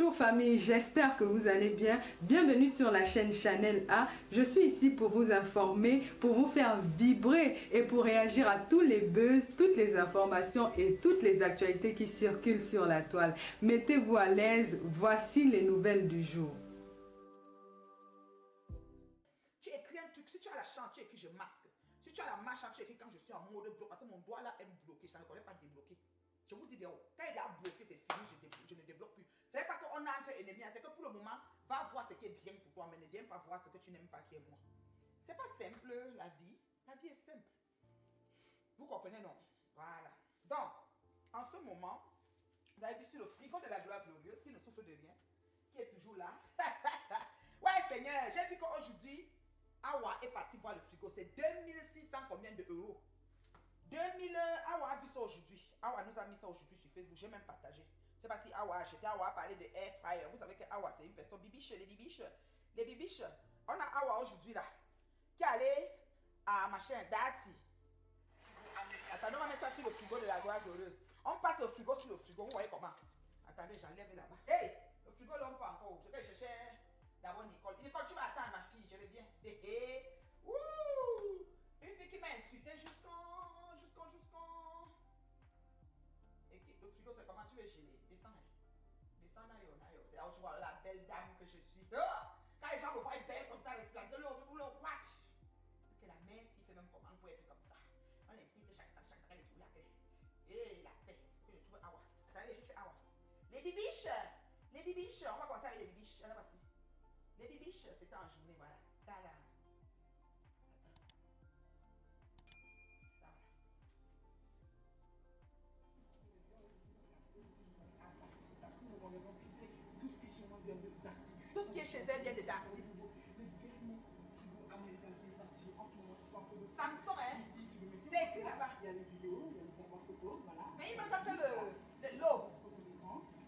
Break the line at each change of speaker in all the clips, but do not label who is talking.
Bonjour famille, j'espère que vous allez bien. Bienvenue sur la chaîne Chanel A. Je suis ici pour vous informer, pour vous faire vibrer et pour réagir à tous les buzz, toutes les informations et toutes les actualités qui circulent sur la toile. Mettez-vous à l'aise, voici les nouvelles du jour.
Tu écris un truc, si tu as la chance, tu écris je masque. Si tu as la marche, tu écris quand je suis en mode bloc, parce que mon doigt là est bloqué, ça ne connaît pas débloquer. Je vous dis, quand il est bloqué, c'est fini, je ne débloque plus. Ce n'est pas qu'on a entre ennemis, c'est que pour le moment, va voir ce qui est bien pour toi, mais ne viens pas voir ce que tu n'aimes pas qui est moi. C'est pas simple, la vie. La vie est simple. Vous comprenez, non? Voilà. Donc, en ce moment, vous avez vu sur le frigo de la gloire glorieuse, qui ne souffre de rien, qui est toujours là. Ouais, Seigneur, j'ai vu qu'aujourd'hui, Awa est parti voir le frigo. C'est 2600 combien de euros? 2000, Awa a vu ça aujourd'hui. Awa nous a mis ça aujourd'hui sur Facebook. J'ai même partagé. Je ne sais pas si Awa a acheté. Awa a parlé de air fryer. Vous savez que Awa c'est une personne bibiche, les bibiches. Les bibiches. On a Awa aujourd'hui là. Qui est allé à machin, Dati. Attendez, on va mettre ça sur le frigo de la gloire glorieuse. On passe le frigo sur le frigo. Vous voyez comment? Attendez, j'enlève là-bas. Hey! Le frigo là, on pas encore. Je vais chercher d'abord Nicole. Nicole, tu vas attendre ma fille. Je reviens. Hé hé. Wouh! Une fille qui m'a insulté jusqu'en. Ok, le frigo, c'est comment tu veux geler? Descends, hein. Descends, nayo. C'est là où tu vois la belle dame que je suis. Oh! Quand les gens me voient belle comme ça, resplendissante, le what? C'est que la mère s'y fait même comment pour être comme ça. On incite chaque temps, elle est tout là. Et la paix. Que je trouve Awa. Attendez, je fais Awa. Les bibiches! Les bibiches! On va commencer avec les bibiches. Les bibiches, c'était en journée, voilà. Tada. Tout ce qui est chez moi vient de Darty. Tout ce qui est chez elle vient de Darty. Samsung, hein? C'est écrit là-bas. Il y a les vidéos, il y a le format photo, voilà. Mais il me donne que le lot.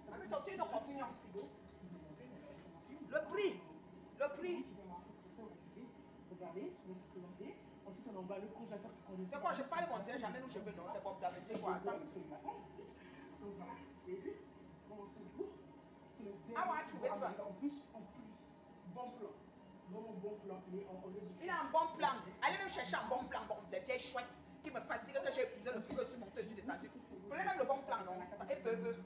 Parce que c'est aussi une option. Le prix. Regardez, je vais se présenter. Ensuite, on emballe le congélateur qui conduit. C'est quoi, je parle mon Dieu, jamais nous cheveux, non? C'est bon, David, c'est quoi? Attends. Donc voilà, c'est vu. Ah ouais, tu veux ça? En plus, bon plan. Vraiment bon plan. Il a un bon plan. Allez même chercher un bon plan. Bon, des vieilles chouettes qui me fatiguent que j'ai épuisé le frigo sur mon dessus descendu. Prenez même le bon plan, non? Elles peuvent.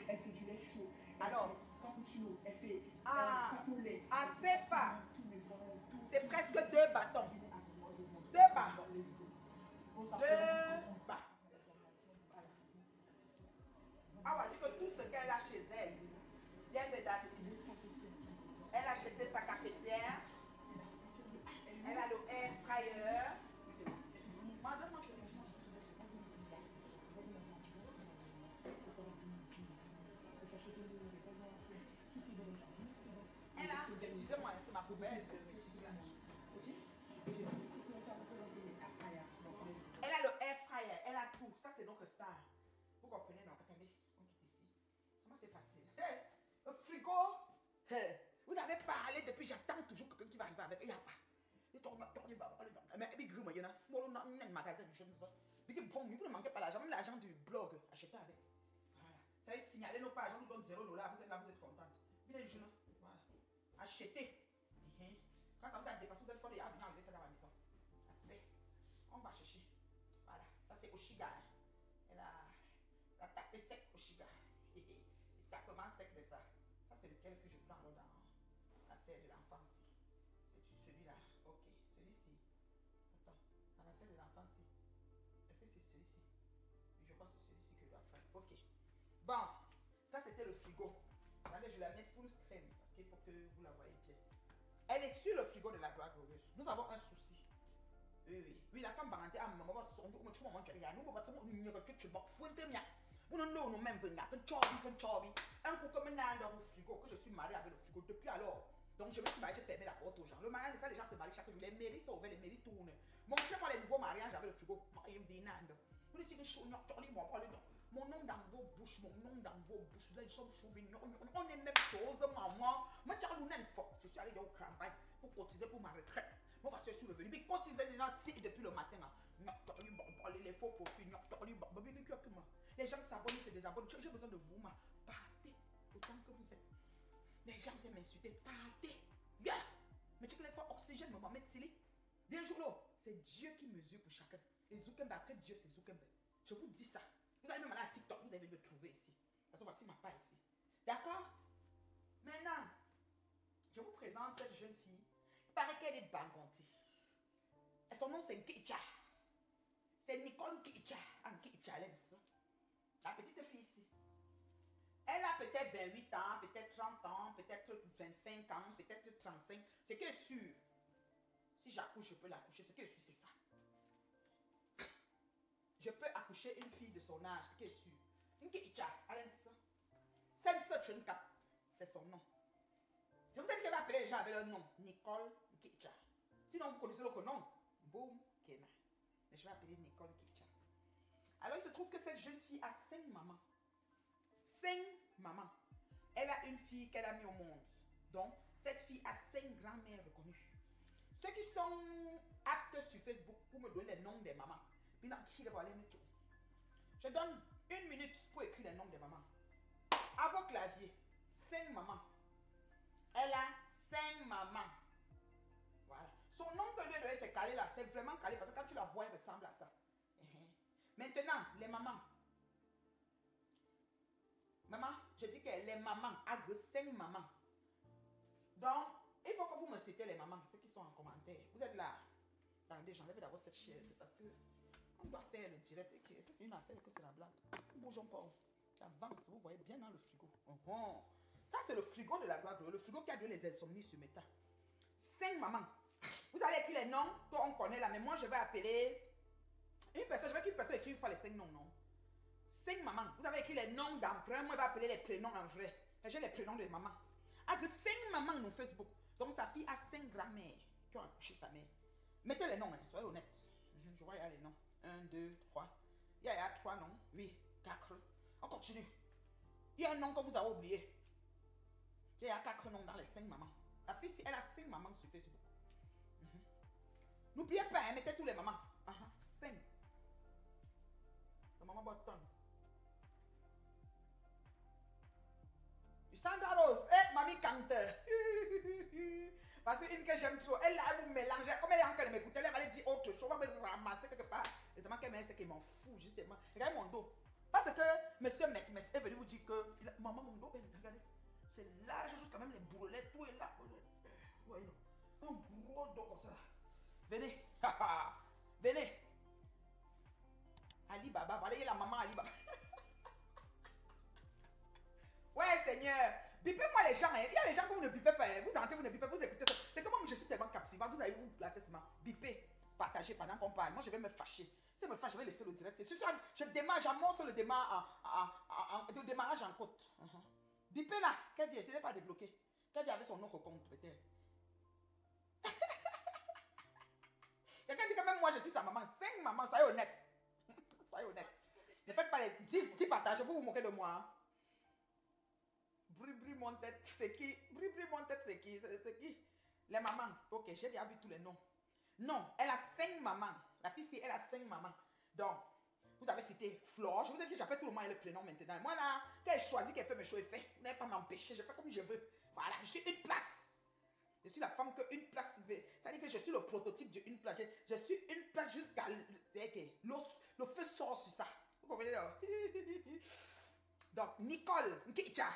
Elle fait du lait chaud. Alors, cappuccino, elle fait café au lait. Ah, c'est pas. C'est presque 2 bâtons. 2 bâtons. 2 bâtons. Ah ouais, dit que tout ce qu'elle a chez elle vient de Darty. Elle a acheté sa cafetière. Elle a le air fryer. Elle a, excusez-moi, c'est ma poubelle. Elle a le air fryer, elle a tout. Ça, c'est notre star. Vous comprenez, non? Attendez, on quitte ici. Comment c'est facile? Hey, le frigo. Hey, vous avez parlé depuis, j'attends toujours quelqu'un qui va arriver avec. Il n'y a pas. Mais il y a un magasin de jeunes. Vous ne manquez pas l'argent, même l'argent du blog, achetez avec. Voilà. Vous savez, signaler nos pages, on nous donne $0. Vous êtes là, vous êtes contente. Voilà. Achetez. Quand ça vous a dépassé, vous êtes fort, il y a venir enlever ça dans la maison. Après, on va chercher. Voilà, ça c'est Oshiga. Elle a tapé sec Oshiga. Le tapement sec de ça. Ça c'est lequel que je prends dans l'affaire de l'enfance. C'est celui-là. Ok, celui-ci. Attends, dans l'affaire de l'enfance. Est-ce que c'est celui-ci? Je crois que c'est celui-ci que je dois prendre. Ok. Bon, ça c'était le frigo. Attendez, je la mets full crème parce qu'il faut que vous la voyez bien. Elle est sur le frigo de la gloire glorieuse. Nous avons un souci. Oui, la femme barantée a maman son jour tu m'as dit nous va nous n'y que tu vas foutre mia. Vous non même venir que chobi. Un coup comme un dans le frigo que je suis mariée avec le frigo depuis alors. Donc je me suis mariée, j'ai fermé la porte aux gens. Le mariage, ça les gens se marient chaque jour. Les mairies sont ouvertes, les mairies tournent. Montrez-moi les nouveaux mariages avec le frigo. Vous dites que je suis mon nom dans vos bouches, là ils sont chauvignons, on est même chose, maman. Moi, je suis allée au travail pour cotiser pour ma retraite. Moi, je suis revenu, mais cotiser depuis le matin. Les faux profils, les gens s'abonnent, se désabonnent. J'ai besoin de vous, autant que vous êtes. Les gens viennent m'insulter. Partez. Yeah. Mais tu connais pas oxygène, maman, mettre Sili. Bien jour là, c'est Dieu qui mesure pour chacun. Et Zuckerberg, après Dieu, c'est Zuckerberg. Je vous dis ça. Vous allez même aller à TikTok, vous allez me trouver ici. Parce que voici ma part ici. D'accord? Maintenant, je vous présente cette jeune fille. Il paraît qu'elle est bangantée. Et son nom, c'est Kicha. C'est Nicole Kicha. Kicha, elle aime ça. La petite fille ici. Elle a peut-être 28 ans, peut-être 30 ans, peut-être 25 ans, peut-être 35. Ce qui est sûr, si j'accouche, je peux l'accoucher. Ce qui est sûr, c'est ça. Je peux accoucher une fille de son âge, ce qui est sûr. Nkicha, elle aime ça. C'est son nom. Je vous ai dit qu'elle va appeler les gens avec leur nom. Nicole Nkicha. Sinon, vous connaissez l'autre nom. Boom Kena. Mais je vais appeler Nicole Nkicha. Alors, il se trouve que cette jeune fille a 5 mamans. 5 mamans. Elle a une fille qu'elle a mis au monde. Donc, cette fille a 5 grands-mères reconnues. Ceux qui sont aptes sur Facebook pour me donner les noms des mamans. Je donne 1 minute pour écrire les noms des mamans. À vos claviers, 5 mamans. Elle a 5 mamans. Voilà. Son nom que je lui ai donné, c'est calé là. C'est vraiment calé parce que quand tu la vois, elle ressemble à ça. Maintenant, les mamans. Maman, je dis que les mamans, à 5 mamans. Donc, il faut que vous me citez les mamans, ceux qui sont en commentaire. Vous êtes là. Attendez, j'enlève d'abord cette chaise. C'est parce que on doit faire le direct. C'est une affaire que c'est la blague. Bougeons pas. Tu avances, vous voyez bien dans le frigo. Ça, c'est le frigo de la gloire. Le frigo qui a donné les insomnies sur Meta. 5 mamans. Vous allez écrire les noms qu'on connaît là. Mais moi, je vais appeler une personne. Je vais qu'une personne écrire une fois les 5 noms, non? 5 mamans. Vous avez écrit les noms d'emprunt. Moi, je vais appeler les prénoms en vrai. J'ai les prénoms des mamans. Ah, que 5 mamans dans Facebook. Donc, sa fille a 5 grand-mères qui ont accouché sa mère. Mettez les noms, hein, soyez honnêtes. Je vois, il y a les noms. 1, 2, 3. Il y a 3 noms. Oui, 4. On continue. Il y a un nom que vous avez oublié. Il y a 4 noms dans les 5 mamans. La fille, elle a 5 mamans sur Facebook. N'oubliez pas, hein, mettez tous les mamans. 5. Sa maman bottom. Sandra Rose, mamie Canteur. Parce qu'une que j'aime trop, elle vous mélanger. Comme elle est en train de m'écouter, elle va aller dire autre chose, elle va me ramasser quelque part. Les amants qu'elle met, c'est qu'elle m'en fout, justement. Regardez mon dos. Parce que monsieur Mesmes est venu vous dire que, maman, mon dos, regardez, c'est large jusqu'à même les bourrelets, tout est là. Voyez, un gros dos comme ça. Venez, venez. Ali Baba, voilà, il y a la maman Ali Baba. Ouais, Seigneur. Bipez-moi les gens. Il y a les gens que vous ne bipez pas. Vous entrez, vous ne bipez pas. Vous écoutez ça. C'est que moi, je suis tellement captivant. Vous allez vous placer seulement. Bipez. Partagez pendant qu'on parle. Moi, je vais me fâcher. Si je me fâche, je vais laisser le direct. Je démarre, j'amorce le démarrage en côte. Bipez là. Kevin, essayez pas de débloquer. Kevin avait son autre compte, peut-être. Quelqu'un dit que même moi, je suis sa maman. 5 mamans, soyez honnête. Soyez honnête. Ne faites pas les 10 partages. Vous vous moquez de moi. Bri mon tête, c'est qui? Bri mon tête, c'est qui? C'est qui? Les mamans. Ok, j'ai déjà vu tous les noms. Non, elle a 5 mamans. La fille, si elle a 5 mamans. Donc, vous avez cité Flore. Je vous ai dit que j'appelle tout le monde le prénom maintenant. Moi là, quand elle choisit qu'elle fait mes choix, elle fait. Vous n'allez pas m'empêcher. Je fais comme je veux. Voilà, je suis une place. Je suis la femme que une place veut. C'est-à-dire que je suis le prototype d'une place. Je suis une place jusqu'à le feu sort sur ça. Vous comprenez là? Donc, Nicole Nkicha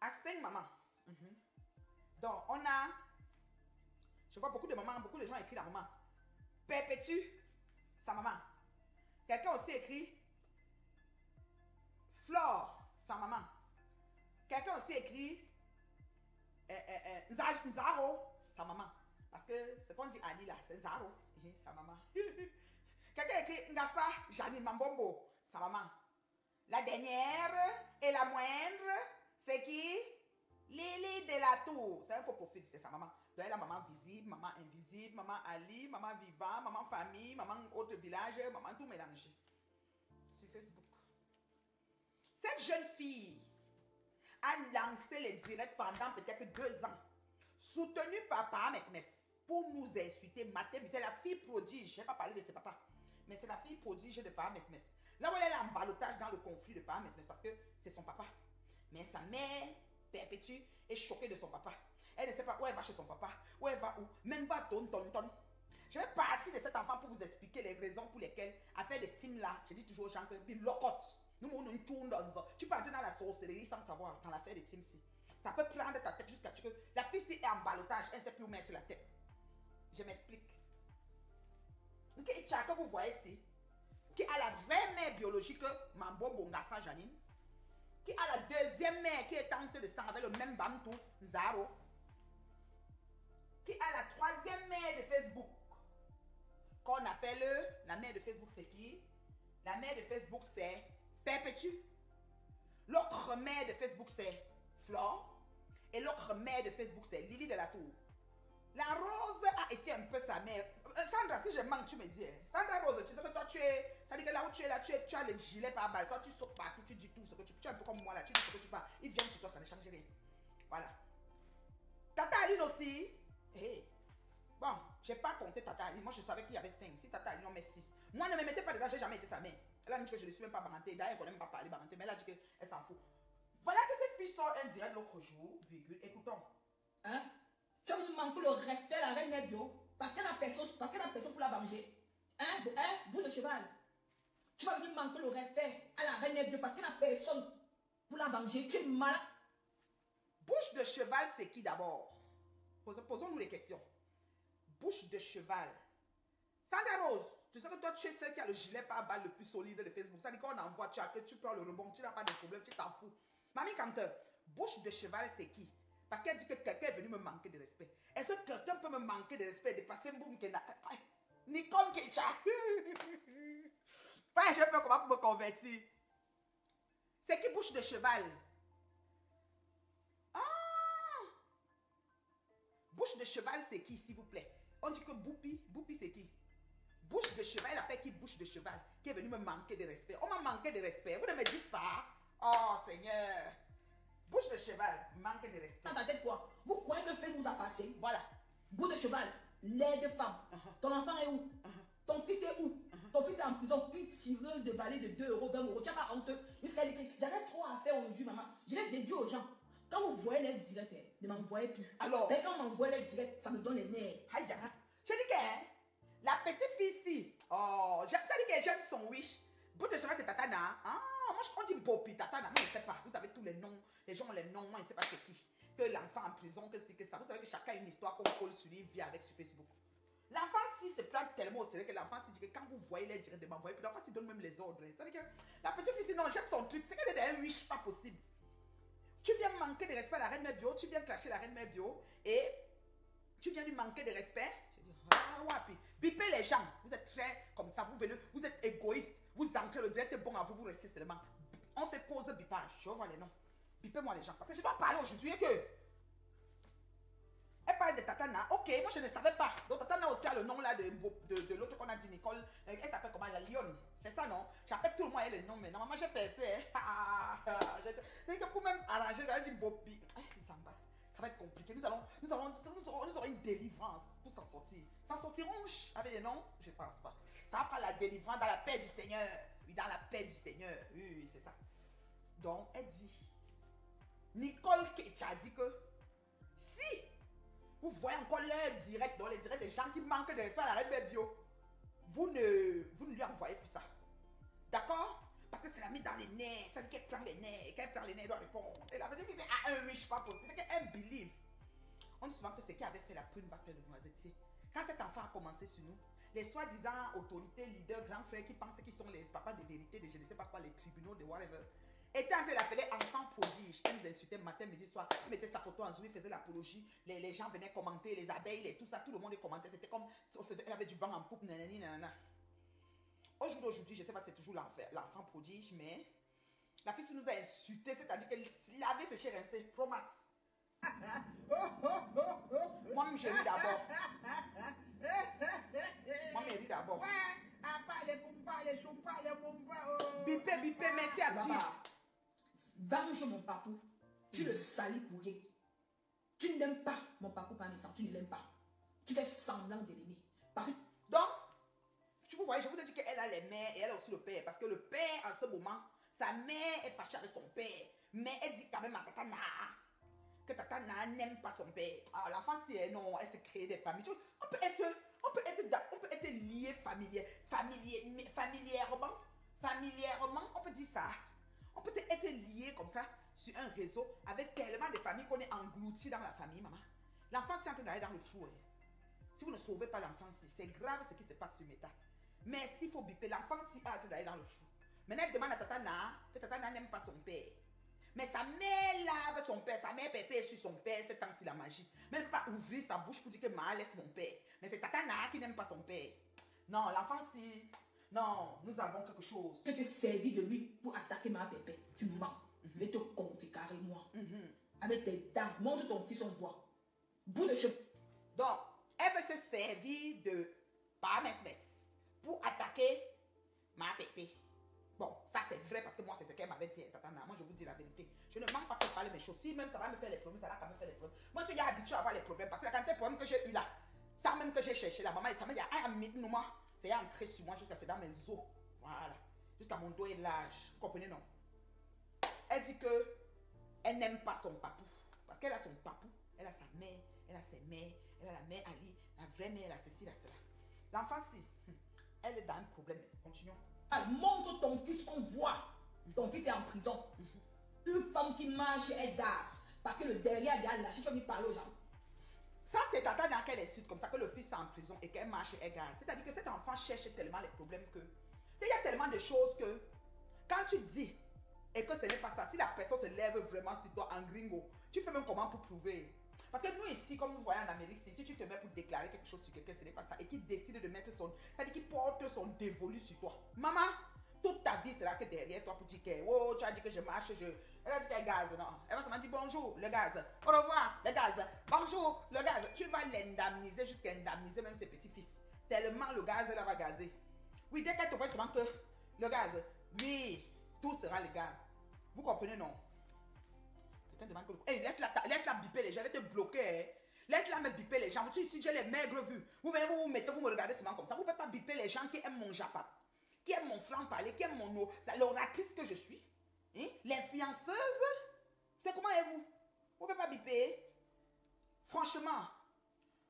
a 5 mamans. Donc, on a, je vois beaucoup de mamans, beaucoup de gens écrivent la maman. Perpétue sa maman. Quelqu'un aussi écrit Flore, sa maman. Quelqu'un aussi écrit Nzaro, sa maman. Parce que ce qu'on dit Ali là, c'est Nzaro, sa maman. Quelqu'un écrit Ngassa Janine Mambombo, sa maman. La dernière et la moindre, c'est qui? Lily de la Tour. C'est un faux profil, c'est sa maman. Donc, elle a la maman visible, maman invisible, maman Ali, maman vivant, maman famille, maman autre village, maman tout mélangé. Sur Facebook. Cette jeune fille a lancé les directs pendant peut-être 2 ans, soutenue par Papa Mesmes pour nous insulter, mater. C'est la fille prodige. Je n'ai pas parlé de ses papas, mais c'est la fille prodige de Papa Mesmes. Là où elle est en balotage dans le conflit de Papa Mesmes parce que c'est son papa Mais sa mère perpétue est choquée de son papa. Elle ne sait pas où elle va chez son papa, où elle va où, même pas ton. Je vais partir de cet enfant pour vous expliquer les raisons pour lesquelles, à faire des teams là, je dis toujours aux gens que, tu peux entrer dans la sorcellerie sans savoir, dans l'affaire des teams ci. Ça peut prendre ta tête jusqu'à ce que la fille ci est en balotage, elle ne sait plus où mettre la tête. Je m'explique. Que vous voyez ici, qui a la vraie mère biologique, Mambo Bongassa Janine, qui a la deuxième mère qui est tante de sang avec le même Bamtou, Zaro, qui a la troisième mère de Facebook, qu'on appelle la mère de Facebook, c'est qui? La mère de Facebook, c'est Perpétue. L'autre mère de Facebook, c'est Flore. Et l'autre mère de Facebook, c'est Lily de la Tour. La Rose a été un peu sa mère. Sandra, si je manque, tu me dis. Sandra Rose, tu sais que toi, tu es. Ça dit que là où tu es là, tu as les gilets par balle. Toi, tu sautes partout, tu dis tout ce que tu es un peu comme moi là. Tu dis ce que tu parles. Ils viennent sur toi, ça ne change rien. Voilà. Tata Aline aussi. Hey. Bon, je n'ai pas compté Tata Aline. Moi, je savais qu'il y avait 5. Si Tata Aline, on met 6. Moi, ne me mettez pas dedans, je n'ai jamais été sa mère. Elle a dit que je ne suis même pas barantée. D'ailleurs, elle ne même pas parler barantée. Mais elle a dit qu'elle s'en fout. Voilà que cette fille sort un direct l'autre jour, virgule. Écoutons.
Hein? Tu as manqué le respect à la reine Nebio. Parce que la personne pour la venger. Hein? Bout de cheval. Tu vas venir manquer le respect à la reine Nebio parce que la personne pour la venger. Tu es malade.
Bouche de cheval, c'est qui d'abord? Posons-nous les questions. Bouche de cheval. Sandra Rose, tu sais que toi, tu es celle qui a le gilet par balle le plus solide de Facebook. Ça dit qu'on envoie, tu prends le rebond, tu n'as pas de problème, tu t'en fous. Mamie Canteur, bouche de cheval, c'est qui? Parce qu'elle dit que quelqu'un est venu me manquer de respect. Est-ce que quelqu'un peut me manquer de respect, de passer un boum Nicole Kecha. Enfin, je vais faire comment pour me convertir. C'est qui bouche de cheval? Ah! Bouche de cheval, c'est qui, s'il vous plaît? On dit que Boupi c'est qui? Bouche de cheval, elle appelle qui bouche de cheval? Qui est venu me manquer de respect. On m'a manqué de respect. Vous ne me dites pas. Oh Seigneur. Bouche de cheval, manque de respect.
Dans ta tête quoi? Vous croyez que fait nous appartient?
Voilà.
Bout de cheval, lait de femme. Ton enfant est où? Ton fils est où? Ton fils est en prison, une tireuse de balai de 2 euros, 20 euros. Tu n'as pas honte? J'avais trop à faire aujourd'hui, maman. Je vais dédier aux gens. Quand vous voyez les directs, ne m'envoyez plus.
Alors?
Mais quand on m'envoie les directs, ça me donne les nerfs.
Aïe, je dis que la petite fille ici, oh, ça dit que j'aime son wish. Bout de cheval, c'est Tatana. Ah, moi, on dit Bopi, Tatana. Moi, je ne sais pas. Vous avez tous les noms. Les gens ont les noms. Moi, je ne sais pas c'est qui. Que l'enfant en prison, que c'est que ça. Vous savez que chacun a une histoire qu'on colle sur lui, vit avec sur Facebook. L'enfant, si se plaint tellement au sérieux que l'enfant s'il dit que quand vous voyez les directs de m'envoyer, puis l'enfant s'il donne même les ordres. Ça veut dire que la petite fille, non, j'aime son truc. C'est qu'elle est un wish, pas possible. Tu viens manquer de respect à la reine mère bio, tu viens clasher la reine mère bio et tu viens lui manquer de respect. Je dis, ah, wapi. Bipez les gens. Vous êtes très comme ça, vous venez, vous êtes égoïste. Vous entrez, le direct est bon à vous, vous restez seulement. On fait pause bipage. Je vois les noms. Bipez-moi les gens. Parce que je dois parler aujourd'hui et que. Elle parle de Tatana. Ok, moi je ne savais pas. Donc Tatana aussi a le nom là de l'autre qu'on a dit, Nicole. Elle s'appelle comment? La Lionne. C'est ça, non? J'appelle tout le monde le nom, mais normalement j'ai pensé. C'est que pour même arranger, j'ai dit Bopi. Zamba, ça va être compliqué. Nous aurons une délivrance pour s'en sortir. S'en sortirons avec des noms? Je ne pense pas. Ça va prendre la délivrance dans la paix du Seigneur. Oui, dans la paix du Seigneur. Oui, c'est ça. Donc, elle dit, Nicole Kecha dit que si vous voyez encore les directs des gens qui manquent de respect à la reine bio, vous ne lui envoyez plus ça. D'accord? Parce que c'est la mise dans les nerfs. Ça dit qu'elle prend les nerfs. Et quand elle prend les nerfs, elle doit répondre. Et la personne qui dit, ah, un riche, pas possible. C'est qu'elle believe. On dit souvent que ce qui avait fait la prune va faire le noisetier. Quand cet enfant a commencé sur nous, les soi-disant autorités, leaders, grands frères qui pensent qu'ils sont les papas de vérité, de je ne sais pas quoi, les tribunaux, de whatever, étaient en train d'appeler enfant prodige. Elle nous insultait matin, midi, soir. Il mettait sa photo en zoom, il faisait l'apologie. Les gens venaient commenter, les abeilles, et tout ça. Tout le monde commentait. C'était comme, elle avait du vent en poupe, nanani, nanana. Aujourd'hui, je ne sais pas si c'est toujours l'enfant prodige, mais la fille nous a insulté, c'est-à-dire qu'elle avait séché rincé, Pro Max. Moi-même, j'ai ri d'abord. Moi-même, j'ai ri d'abord. Bipé, merci à toi.
Venge mon parcours. Tu le salis pour rien. Tu n'aimes pas mon parcours par naissance. Tu ne l'aimes pas. Tu fais semblant de l'aimer.
Donc, vous voyez, je vous ai dit qu'elle a les mères et elle a aussi le père. Parce que le père, en ce moment, sa mère est fâchée avec son père. Mais elle dit quand même à Tata Na que Tata Na n'aime pas son père. Ah, l'enfant, si elle, non, elle s'est créée des familles. On peut être lié familièrement, on peut dire ça. On peut être lié comme ça sur un réseau avec tellement de familles qu'on est englouti dans la famille, maman. L'enfant, c'est en train d'aller dans le fou. Hein. Si vous ne sauvez pas l'enfant, c'est grave ce qui se passe sur Meta. Mais s'il faut biper, l'enfant, si est en train d'aller dans le fou. Maintenant, elle demande à Tata Na que Tata Na n'aime pas son père. Mais sa mère lave son père, sa mère pépé sur son père, c'est temps-ci la magie. Mais elle ne peut pas ouvrir sa bouche pour dire que Ma laisse mon père. Mais c'est Tata Na qui n'aime pas son père. Non, l'enfant, si. Non, nous avons quelque chose.
Tu t'es servi de lui pour attaquer ma pépé. Tu mens. Je vais te contrecarrer, moi. Avec tes dents, montre ton fils, on voit. Bout de cheveux.
Donc, elle veut se servir de Pamesves pour attaquer ma pépé. Bon, ça c'est vrai parce que moi c'est ce qu'elle m'avait dit, Tata Na. Moi je vous dis la vérité. Je ne manque pas de parler mes choses. Si même ça va me faire les problèmes, ça va quand même faire les problèmes. Moi je suis habituée à avoir les problèmes parce que la quantité de problèmes que j'ai eu là, ça même que j'ai cherché là, maman, ça m'a dit, ah, moi, c'est ancré sur moi jusqu'à dans mes os. Voilà. Jusqu'à mon dos et l'âge. Vous comprenez, non? Elle dit que elle n'aime pas son papou. Parce qu'elle a son papou, elle a sa mère, elle a ses mères, elle a la mère Ali, la vraie mère, elle a ceci, la cela. L'enfant, si, elle est dans un problème. Continuons.
Montre ton fils, on voit. Ton fils est en prison. Une femme qui marche, elle gaze. Parce que le derrière, il y a lâché, je lui parle aux gens.
Ça, c'est Tata Na qu'elle insulte comme ça, que le fils est en prison et qu'elle marche et elle gaze. C'est-à-dire que cet enfant cherche tellement les problèmes que. Il y a tellement de choses que. Quand tu dis et que ce n'est pas ça, si la personne se lève vraiment sur toi en gringo, tu fais même comment pour prouver. Parce que nous ici, comme vous voyez en Amérique, si tu te mets pour déclarer quelque chose sur quelqu'un, ce n'est pas ça, et qu'il décide de mettre son, c'est-à-dire qu'il porte son dévolu sur toi. Maman, toute ta vie sera que derrière toi pour dire que, oh, tu as dit que je marche, elle a dit qu'elle gaz, non. Elle va seulement dire bonjour, le gaz, au revoir, le gaz, bonjour, le gaz. Tu vas l'indemniser jusqu'à indemniser même ses petits-fils. Tellement le gaz, elle va gazer. Oui, dès qu'elle te voit, tu manques le gaz, oui, tout sera le gaz. Vous comprenez, non? Demande que... Hey, laisse-la biper les gens, je vais te bloquer. Hein. Laisse-la me biper les gens. Vous ici, j'ai les maigres vues. Vous venez, vous mettez, vous me regardez souvent comme ça. Vous ne pouvez pas biper les gens qui aiment mon japap, qui aiment mon franc-parler, qui aiment mon l'oratrice que je suis. Hein? L'influenceuse. C'est comment est-vous? Vous ne pouvez pas biper. Franchement.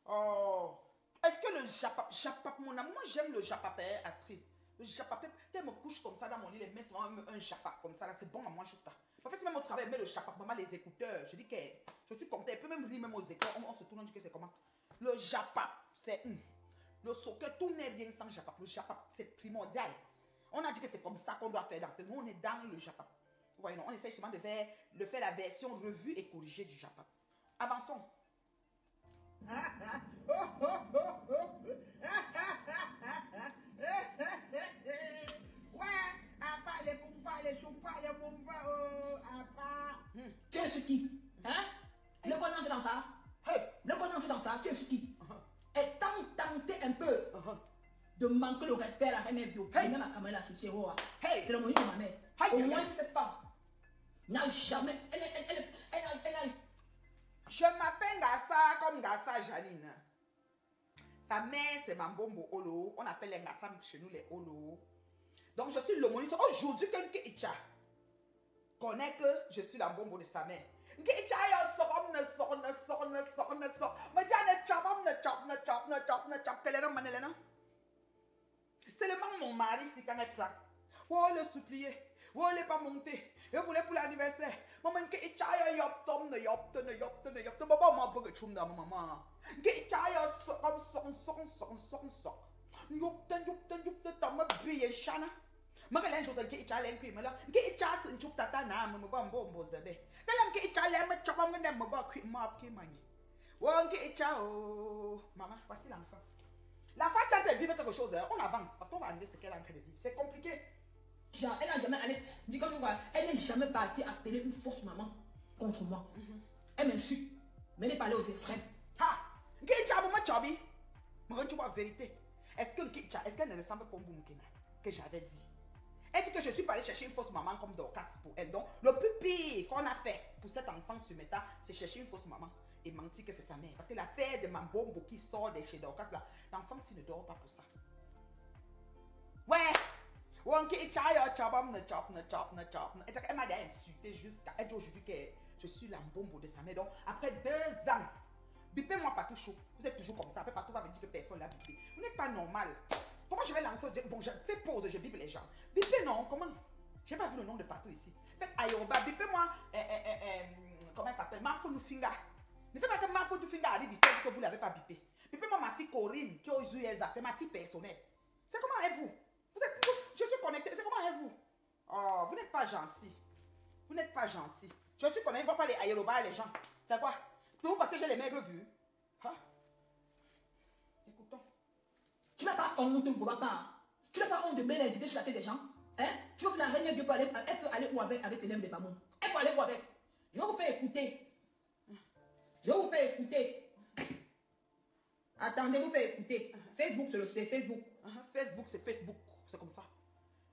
Oh. Est-ce que le japap, mon amour, moi j'aime le japap, Astrid. Le japap, elle me couche comme ça dans mon lit, les mains sur un japap comme ça, là, c'est bon à moi juste ça. En fait, même au travail, elle met le japap, maman, les écouteurs. Je dis que je suis contente, elle peut même lire même aux écoles, on se tourne, on dit que c'est comment. Le japap, c'est le socket, tout n'est bien sans japap. Le japap, c'est primordial. On a dit que c'est comme ça qu'on doit faire dans nous, on est dans le japap. Vous voyez, non, on essaie souvent de faire la version revue et corrigée du japap. Avançons.
Tu es sur qui? Hein? Le connais dans ça? Le connais dans ça? Tu es sur qui? Et tenter un peu de manquer le respect à la femme bio. Et même à Kamala soutien. C'est le moyen de ma mère. Au moins cette femme n'a jamais. Elle
Je m'appelle Gassa comme Gassa Janine. Sa mère, c'est Mambombo Olo. On appelle les Gassa chez nous les Olo. Donc, je suis l'aumônier. Aujourd'hui, quelqu'un Icha connaît que je suis la bombe de sa mère. Icha, seulement mon mari, si quand elle plaque. Oh, le supplier. Oh, elle n'est pas montée. Elle voulait pour l'anniversaire. Maman, que Icha, yoptom, Maman, moi, pour que tu me donnes, maman. Que Icha, son. Yopton, ma bille, chana. Magalan chose ke ichale nkwi mala ke ichas nchup tata na me ba mbombo zebe kalam ke ichale me chopam ngene me ba kwi ma ke manye wo ke ichao maman voici l'enfant l'enfant c'est de vivre quelque chose on avance parce qu'on va arriver ce qu'elle est en train de vivre c'est compliqué
elle n'a jamais allé dis comme quoi elle n'est jamais partie appeler une fausse maman contre moi elle m'insulte mais elle n'est pas allée aux extrêmes
ke ichao ma chobi me tu vois vérité est-ce qu'elle ne ressemble pas au Mboumkena que j'avais dit. Elle dit que je suis pas allée chercher une fausse maman comme Dorcas pour elle. Donc, le plus pire qu'on a fait pour cet enfant sur Meta, c'est chercher une fausse maman et mentir que c'est sa mère. Parce que l'affaire de Mambombo qui sort de chez Dorcas, là, l'enfant s'il ne dort pas pour ça. Ouais, Elle m'a déjà insulté jusqu'à. Elle dit aujourd'hui que je suis la bombe de sa mère. Donc, après 2 ans, bipez-moi partout chaud. Vous êtes toujours comme ça. Après, partout, va me dire que personne l'a bipé. Vous n'êtes pas normal. Comment je vais lancer? Bon, je fais pause, je bipe les gens. Bipez, non, comment? J'ai pas vu le nom de partout ici. Faites Ayoba, bipez-moi. Comment elle s'appelle? Marfo Nufinga. Ne faites pas que Marfo Nufinga arrive ici que vous ne l'avez pas bipé. Bipez-moi ma fille Corinne qui est aux USA. C'est ma fille personnelle. C'est comment est vous? Je suis connecté. C'est comment est vous? Oh, vous n'êtes pas gentil. Vous n'êtes pas gentil. Je suis connecté. Je ne vois pas les Ayoba les gens. C'est quoi? Tout parce que j'ai les maigres vues. Hein? Écoutons.
Tu n'as pas honte, papa. Tu n'as pas honte de bien les idées sur la tête des gens. Hein? Tu veux que la reine Dieu peut aller, elle peut aller où avec tes lèvres de Pamon? Elle peut aller où avec? Je vais vous faire écouter. Je vais vous faire écouter. Attendez, vous faire écouter. Facebook, c'est Facebook.
Facebook, c'est Facebook. C'est comme ça.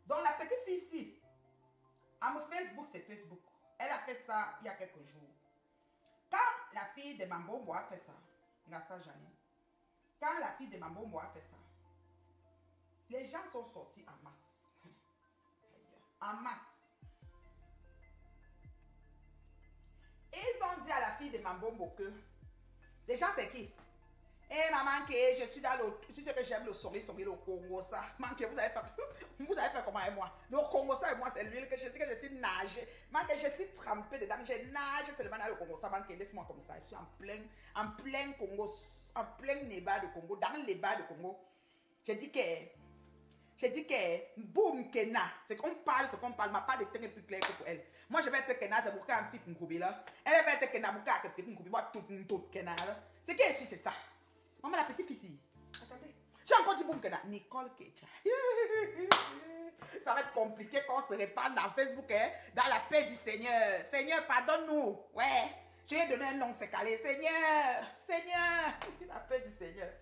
Donc, la petite fille ici, Facebook, c'est Facebook. Elle a fait ça il y a quelques jours. Quand la fille de Mambombo a fait ça, Ngassa Janine, quand la fille de Mambombo a fait ça, les gens sont sortis en masse. En masse. Et ils ont dit à la fille de Mambombo que les gens, c'est qui? Eh maman, que je suis dans le. Si c'est que j'aime le sommet, le Congo, ça. Manque, vous avez fait comment et moi? Le Congo, ça et moi, c'est l'huile que je dis que je suis nagé. Manque, je suis trempé dedans. Je nage seulement dans le Congo, ça. Manque, laisse-moi comme ça. Je suis en plein Congo, en plein Néba de Congo, dans les bas de Congo. Je dis que, boum, Kena. C'est qu'on parle, ma part de temps est plus clair que pour elle. Moi, je vais être Kena, c'est pour qu'un film Nkoubi là. Elle va être Kena, pour qu'un film Nkoubi, moi, tout Kena là. C'est qui est-ce que c'est ça? Maman, la petite fille ici. Attendez. J'ai encore dit boum Kena. Nicole Kecha. Ça va être compliqué quand on se répand dans Facebook, hein, dans la paix du Seigneur. Seigneur, pardonne-nous. Ouais. Je lui ai donné un nom, c'est calé. Seigneur, la paix du Seigneur.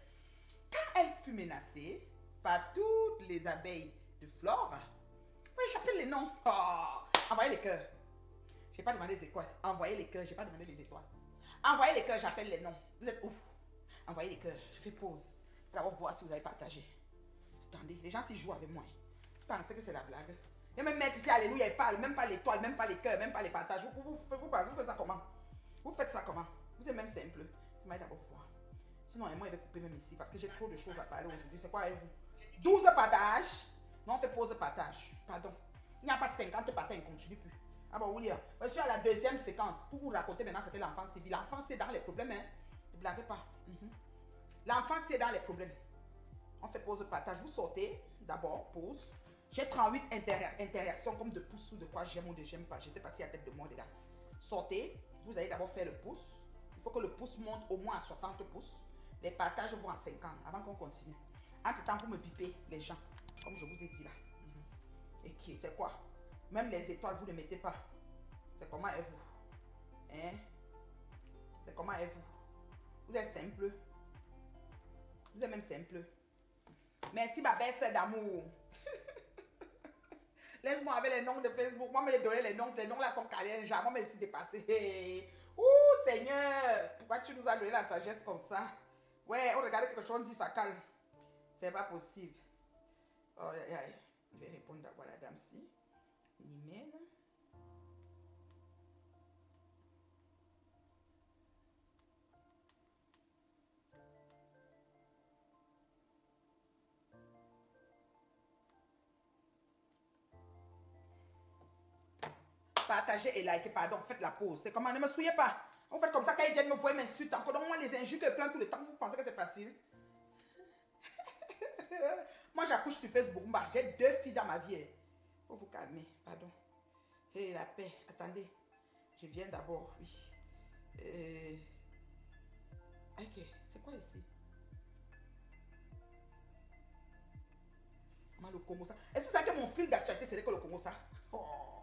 Quand elle fut menacée par toutes les abeilles de Flore, oui, j'appelle les noms. Oh, envoyez les cœurs. Je n'ai pas demandé les étoiles. Envoyez les cœurs, je n'ai pas demandé les étoiles. Envoyez les cœurs, j'appelle les noms. Vous êtes où? Envoyez les cœurs, je fais pause. D'abord voir si vous avez partagé. Attendez, les gens qui jouent avec moi. Vous pensez que c'est la blague? Et même mettre ici, alléluia, il parle, même pas l'étoile, même pas les cœurs, même pas les partages. Vous faites ça comment? Vous faites ça comment? Vous êtes même simple. Vous m'avez d'abord voir. Sinon, moi, il va couper même ici parce que j'ai trop de choses à parler aujourd'hui. C'est quoi avec vous? 12 partages. Non, on fait pause partage. Pardon. Il n'y a pas 50 partages, il ne continue plus. Ah bon, William, je suis à la 2e séquence pour vous raconter maintenant ce que l'enfant vit. L'enfant, c'est dans les problèmes, hein. Ne blaguez pas. L'enfant, c'est dans les problèmes. On fait pause partage. Vous sortez, d'abord, pause. J'ai 38 interactions comme de pouces ou de quoi j'aime ou de j'aime pas. Je ne sais pas s'il y a tête de moi dedans. Sortez, vous allez d'abord faire le pouce. Il faut que le pouce monte au moins à 60 pouces. Les partages vont à 50 avant qu'on continue. Entre-temps, vous me bipez les gens, comme je vous ai dit là. Et qui, c'est quoi? Même les étoiles, vous ne mettez pas. C'est comment est vous? Hein? C'est comment est vous? Vous êtes simple. Vous êtes même simple. Merci ma belle-sœur d'amour. Laisse-moi avec les noms de Facebook. Moi, me donner les noms. Ces noms-là sont calés. Jamais me laisser dépasser. Hey. Ouh, Seigneur. Pourquoi tu nous as donné la sagesse comme ça? Ouais, on regarde quelque chose, on dit ça calme. C'est pas possible. Oh, aïe, aïe. Je vais répondre d'abord à la dame-ci. Email. Partagez et likez, pardon, faites la pause. C'est comment? Ne me souillez pas. On fait comme ça, quand ils viennent me voir, m'insultent encore. Donc, moi, les injures que je prends tout le temps, vous pensez que c'est facile? Moi, j'accouche sur Facebook. J'ai 2 filles dans ma vie. Il faut vous calmer, pardon. Et la paix. Attendez. Je viens d'abord, oui. Ok, c'est quoi ici? Moi, le Congo, ça. Est-ce que c'est que mon fil d'actualité, c'est que le Congo, ça? Oh.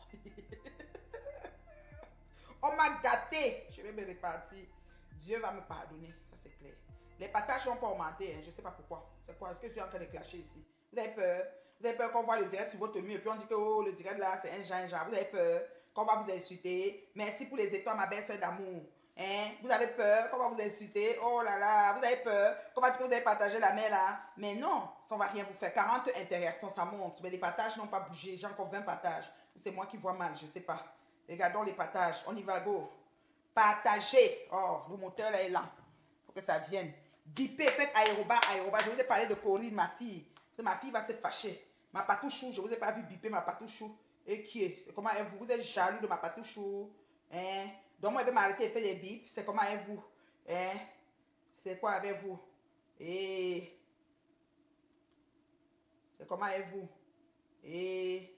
On m'a gâté. Je vais me répartir. Dieu va me pardonner. Ça, c'est clair. Les partages n'ont pas augmenté. Hein. Je ne sais pas pourquoi. C'est quoi? Est-ce que je suis en train de clasher ici? Vous avez peur? Vous avez peur qu'on voit le direct sur votre mur et puis on dit que oh, le direct là, c'est un genre. Vous avez peur qu'on va vous insulter? Merci pour les étoiles, ma belle-sœur d'amour. Hein? Vous avez peur, comment vous insulter? Oh là là, vous avez peur, comment est-ce que vous avez partagé la main là? Mais non, ça ne va rien vous faire. 40 interactions, ça monte. Mais les partages n'ont pas bougé. J'ai encore 20 partages. C'est moi qui vois mal, je ne sais pas. Regardons les partages. On y va, go. Partagez. Oh, le moteur là est lent. Il faut que ça vienne. Bipez, faites aérobat, aérobat. Je vous ai parlé de Corinne, ma fille. Ma fille va se fâcher. Ma patouchou, je ne vous ai pas vu biper ma patouchou. Et qui est? Comment est vous? Vous êtes jaloux de ma patouchou? Hein? Donc moi, je vais m'arrêter et faire des bips. C'est comment est vous? Hein? C'est quoi avec vous? Et c'est comment est vous? Et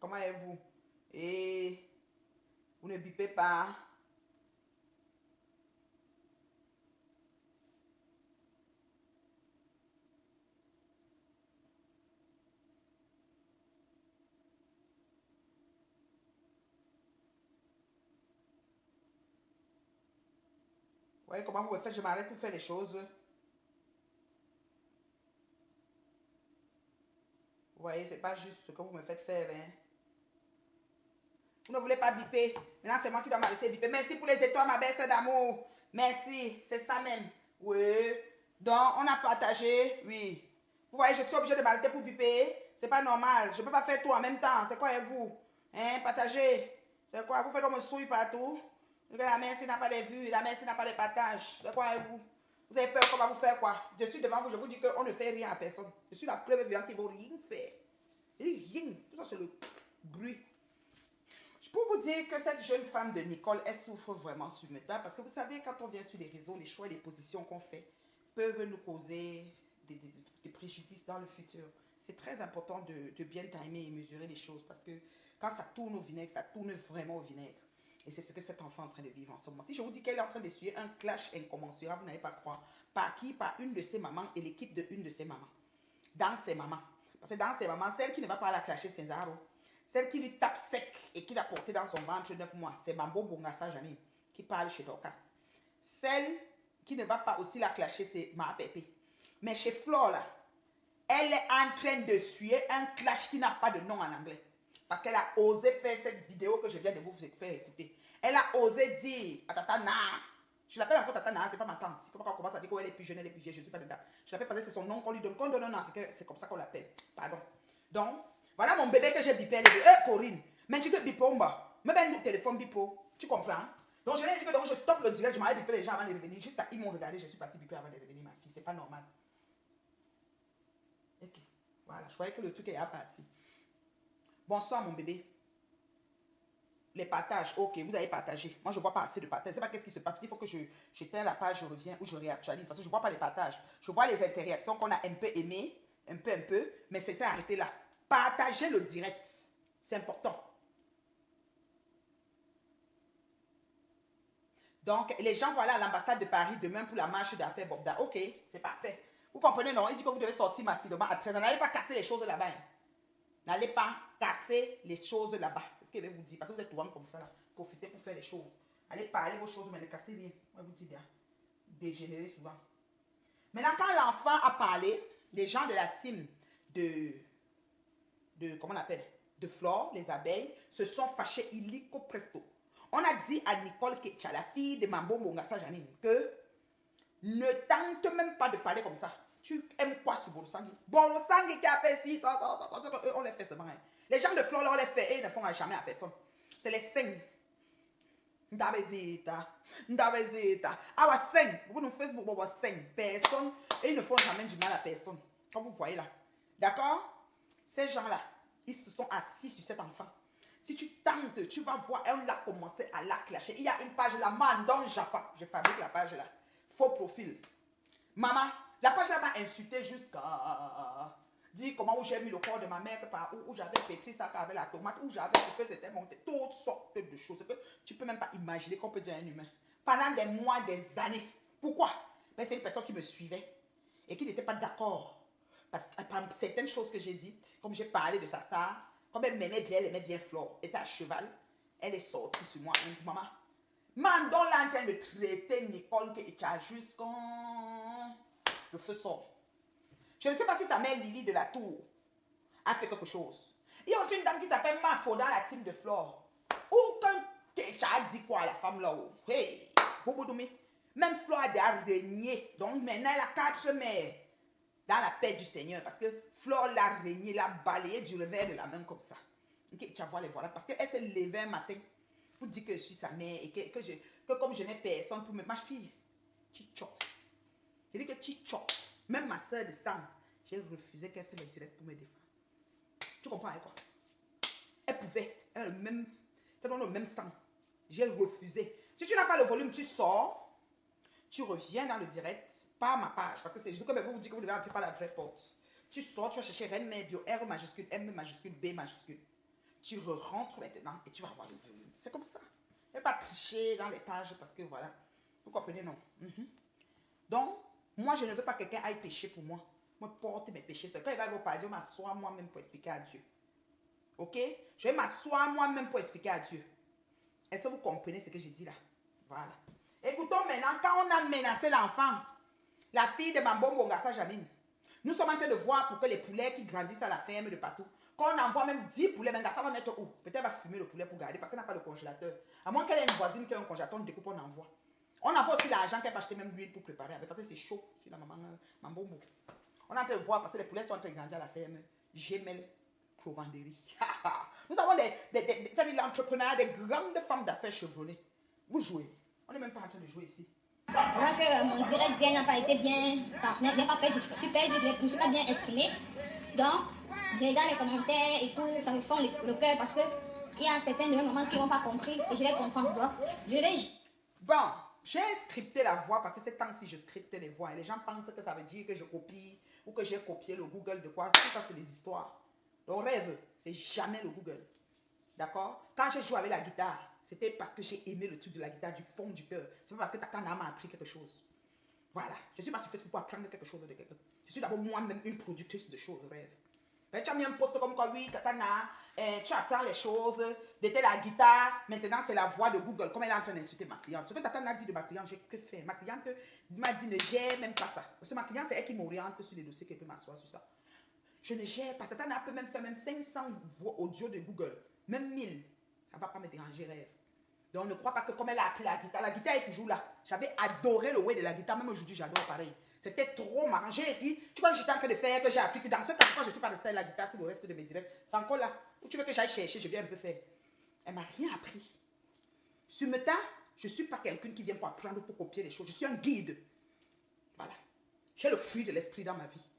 comment est vous? Et vous ne bipez pas. Vous voyez comment vous me faites? Je m'arrête pour faire les choses. Vous voyez, c'est pas juste ce que vous me faites faire. Hein? Vous ne voulez pas biper. Maintenant, c'est moi qui dois m'arrêter de biper. Merci pour les étoiles, ma belle sœur d'amour. Merci, c'est ça même. Oui. Donc, on a partagé. Oui. Vous voyez, je suis obligée de m'arrêter pour biper. C'est pas normal. Je ne peux pas faire tout en même temps. C'est quoi et vous? Hein, partagez. C'est quoi? Vous faites comme un souille partout. La merci n'a pas les vues. La merci n'a pas les partages. C'est quoi et vous? Vous avez peur qu'on va vous faire quoi? Je suis devant vous, je vous dis qu'on ne fait rien à personne. Je suis la preuve vivante qui ne vaut rien faire. Rien. Tout ça, c'est le bruit. Je peux vous dire que cette jeune femme de Nicole, elle souffre vraiment sur le tas parce que vous savez, quand on vient sur les réseaux, les choix et les positions qu'on fait peuvent nous causer des préjudices dans le futur. C'est très important de bien timer et mesurer les choses parce que quand ça tourne au vinaigre, ça tourne vraiment au vinaigre. Et c'est ce que cet enfant est en train de vivre en ce moment. Si je vous dis qu'elle est en train d'essuyer un clash incommensurable, vous n'allez pas croire. Par qui? Par une de ses mamans et l'équipe de une de ses mamans. Dans ses mamans. Parce que dans ses mamans, celle qui ne va pas la clasher, c'est Zaro. Celle qui lui tape sec et qui l'a porté dans son ventre 9 mois, c'est Mambo Bongassa Janine qui parle chez Dorcas. Celle qui ne va pas aussi la clasher, c'est Ma Pépé. Mais chez Flore, là, elle est en train de suer un clash qui n'a pas de nom en anglais. Parce qu'elle a osé faire cette vidéo que je viens de vous faire écouter. Elle a osé dire à Tata Na, je l'appelle encore Tata Na, c'est pas ma tante. Il ne faut pas qu'on commence à dire qu'elle est plus jeune, elle est plus vieille, je ne suis pas dedans. Je l'appelle parce que c'est son nom qu'on lui donne. Qu'on donne un nom africain, c'est comme ça qu'on l'appelle. Pardon. Donc, voilà mon bébé que j'ai bipé. Elle dit, Corinne, mais tu peux biper en bas. Mais ben, le téléphone bipo. Tu comprends? Donc, je lui ai dit que donc, je stoppe le direct, je m'arrête biper les gens avant de revenir. Jusqu'à ils m'ont regardé, je suis partie biper avant de revenir, ma fille. C'est pas normal. Ok. Voilà, je croyais que le truc est à partir. Bonsoir, mon bébé. Les partages, ok, vous avez partagé. Moi, je ne vois pas assez de partages. Je ne sais pas qu'est-ce qui se passe. Il faut que j'éteins la page, je reviens ou je réactualise parce que je ne vois pas les partages. Je vois les interactions qu'on a un peu aimées, un peu, mais c'est ça, arrêtez là. Partagez le direct. C'est important. Donc, les gens vont aller à l'ambassade de Paris demain pour la marche d'affaires Bobda. Ok, c'est parfait. Vous comprenez, non? Il dit que vous devez sortir massivement à 13 ans. N'allez pas casser les choses là-bas. N'allez pas casser les choses là-bas. C'est ce qu'il va vous dire. Parce que vous êtes tout comme ça là. Profitez pour faire les choses. Allez parler vos choses, mais ne cassez rien. Moi, je vous dis bien. Dégénérer souvent. Maintenant, quand l'enfant a parlé, les gens de la team comment on appelle, de Flore, les abeilles, se sont fâchés illico presto. On a dit à Nicole Ketcha, la fille de Mambo Bongassa Janine, que ne tente même pas de parler comme ça. Tu aimes quoi sur Bolosangi? Bolosangi qui a fait ci, ça, on les fait seulement. Hein. Les gens de Flore, on les fait et ils ne font jamais à personne. C'est les saints. Ndabezita. Awa saints. Beaucoup de Facebook, beaucoup saints. Personne. Et ils ne font jamais du mal à personne. Comme vous voyez là. D'accord? Ces gens-là, ils se sont assis sur cet enfant. Si tu tentes, tu vas voir, on l'a commencé à la clasher. Il y a une page là, Mandon Japa. Je fabrique la page là. Faux profil. Maman, la page là m'a insulté jusqu'à dire comment j'ai mis le corps de ma mère, où j'avais pétri ça avec la tomate, où j'avais fait que c'était monté, toutes sortes de choses que tu ne peux même pas imaginer qu'on peut dire à un humain. Pendant des mois, des années. Pourquoi? Ben, c'est une personne qui me suivait et qui n'était pas d'accord. Parce que par certaines choses que j'ai dites, comme j'ai parlé de sa star, comme elle m'aimait bien Flore, était à cheval, elle est sortie sur moi. Elle me dit, maman, Mandon là en train de traiter Nicole qui est jusqu'en le feu sort. Je ne sais pas si sa mère Lily de la Tour a fait quelque chose. Il y a aussi une dame qui s'appelle Mafo dans la team de Flore. Ou quand tu as dit quoi à la femme là-haut? Hey, Bobodoumi. Même Flore a déjà régné. Donc maintenant, elle a 4 mères dans la paix du Seigneur. Parce que Flore l'a régné, l'a balayé du revers de la main comme ça. Ok, tu vas voir les voilà. Parce qu'elle s'est levée un matin pour dire que je suis sa mère et que comme je n'ai personne pour me... Ma fille, Chicho. Je dis que Chicho. Même ma soeur de sang, j'ai refusé qu'elle fasse les directs pour me défendre. Tu comprends avec quoi? Elle pouvait. Elle a le même sang. J'ai refusé. Si tu n'as pas le volume, tu sors. Tu reviens dans le direct. Pas ma page. Parce que c'est juste comme vous dites que vous devez entrer par la vraie porte. Tu sors, tu vas chercher Reine Mère Bio, R majuscule, M majuscule, B majuscule. Tu rentres maintenant et tu vas avoir le volume. C'est comme ça. Ne pas tricher dans les pages parce que voilà. Vous comprenez, non? Donc, moi, je ne veux pas que quelqu'un aille pécher pour moi. Moi, porte mes péchés. Quand il va vous parler, je m'assois moi-même pour expliquer à Dieu. Ok? Je vais m'asseoir moi-même pour expliquer à Dieu. Est-ce que vous comprenez ce que je dis là? Voilà. Écoutons maintenant, quand on a menacé l'enfant, la fille de Mambombo Ngassa Janine, nous sommes en train de voir pour que les poulets qui grandissent à la ferme de partout, quand on envoie même 10 poulets, mais Ngassa va mettre où? Peut-être va fumer le poulet pour garder parce qu'elle n'a pas de congélateur. À moins qu'elle ait une voisine qui a un congélateur, on découpe, on envoie. On envoie aussi l'argent qu'elle peut acheter même l'huile pour préparer avec parce que c'est chaud sur la maman Mambombo. On est en train de voir parce que les poulets sont en train de grandir à la ferme. Gemelle Provendérie. Nous avons l'entrepreneur, des grandes femmes d'affaires chevronnées. Vous jouez. On n'est même pas en train de jouer ici.
Moi, que mon direct n'a pas été bien partenaire, j'ai pas fait super, je ne suis pas bien exprimé. Donc, je regarde les commentaires et tout, ça me fend le cœur parce qu'il y a certains de mes mamans qui n'ont pas compris et je les comprends. Donc, je vais.
Bon, j'ai scripté la voix parce que ces temps-ci, je scripte les voix. Et les gens pensent que ça veut dire que je copie ou que j'ai copié le Google de quoi. Tout ça, c'est des histoires. Le rêve, c'est jamais le Google. D'accord? Quand j'ai joué avec la guitare, c'était parce que j'ai aimé le truc de la guitare du fond du cœur. C'est pas parce que Tatana m'a appris quelque chose. Voilà. Je suis pas sur Facebook pour apprendre quelque chose de quelqu'un. Je suis d'abord moi-même une productrice de choses, rêve. Ben, tu as mis un post comme quoi, oui, Tatana, tu apprends les choses, d'été la guitare, maintenant c'est la voix de Google, comme elle est en train d'insulter ma cliente. Ce que Tatana a dit de ma cliente, j'ai que faire. Ma cliente m'a dit, ne gère même pas ça. Parce que ma cliente, c'est elle qui m'oriente sur les dossiers qu'elle peut m'asseoir sur ça. Je ne gère pas. Tatana peut même faire même 500 voix audio de Google, même 1000. Ça ne va pas me déranger, rêve. Donc, ne crois pas que comme elle a appris la guitare est toujours là. J'avais adoré le way de la guitare, même aujourd'hui, j'adore pareil. C'était trop marrant. J'ai ri. Tu vois que j'étais en train de faire, que j'ai appris que dans ce cas, quand je ne suis pas restée à la guitare pour le reste de mes directs, c'est encore là. Ou tu veux que j'aille chercher, je viens un peu faire. Elle ne m'a rien appris. Sur me temps, je ne suis pas quelqu'un qui vient pour apprendre, pour copier les choses. Je suis un guide. Voilà. J'ai le fruit de l'esprit dans ma vie.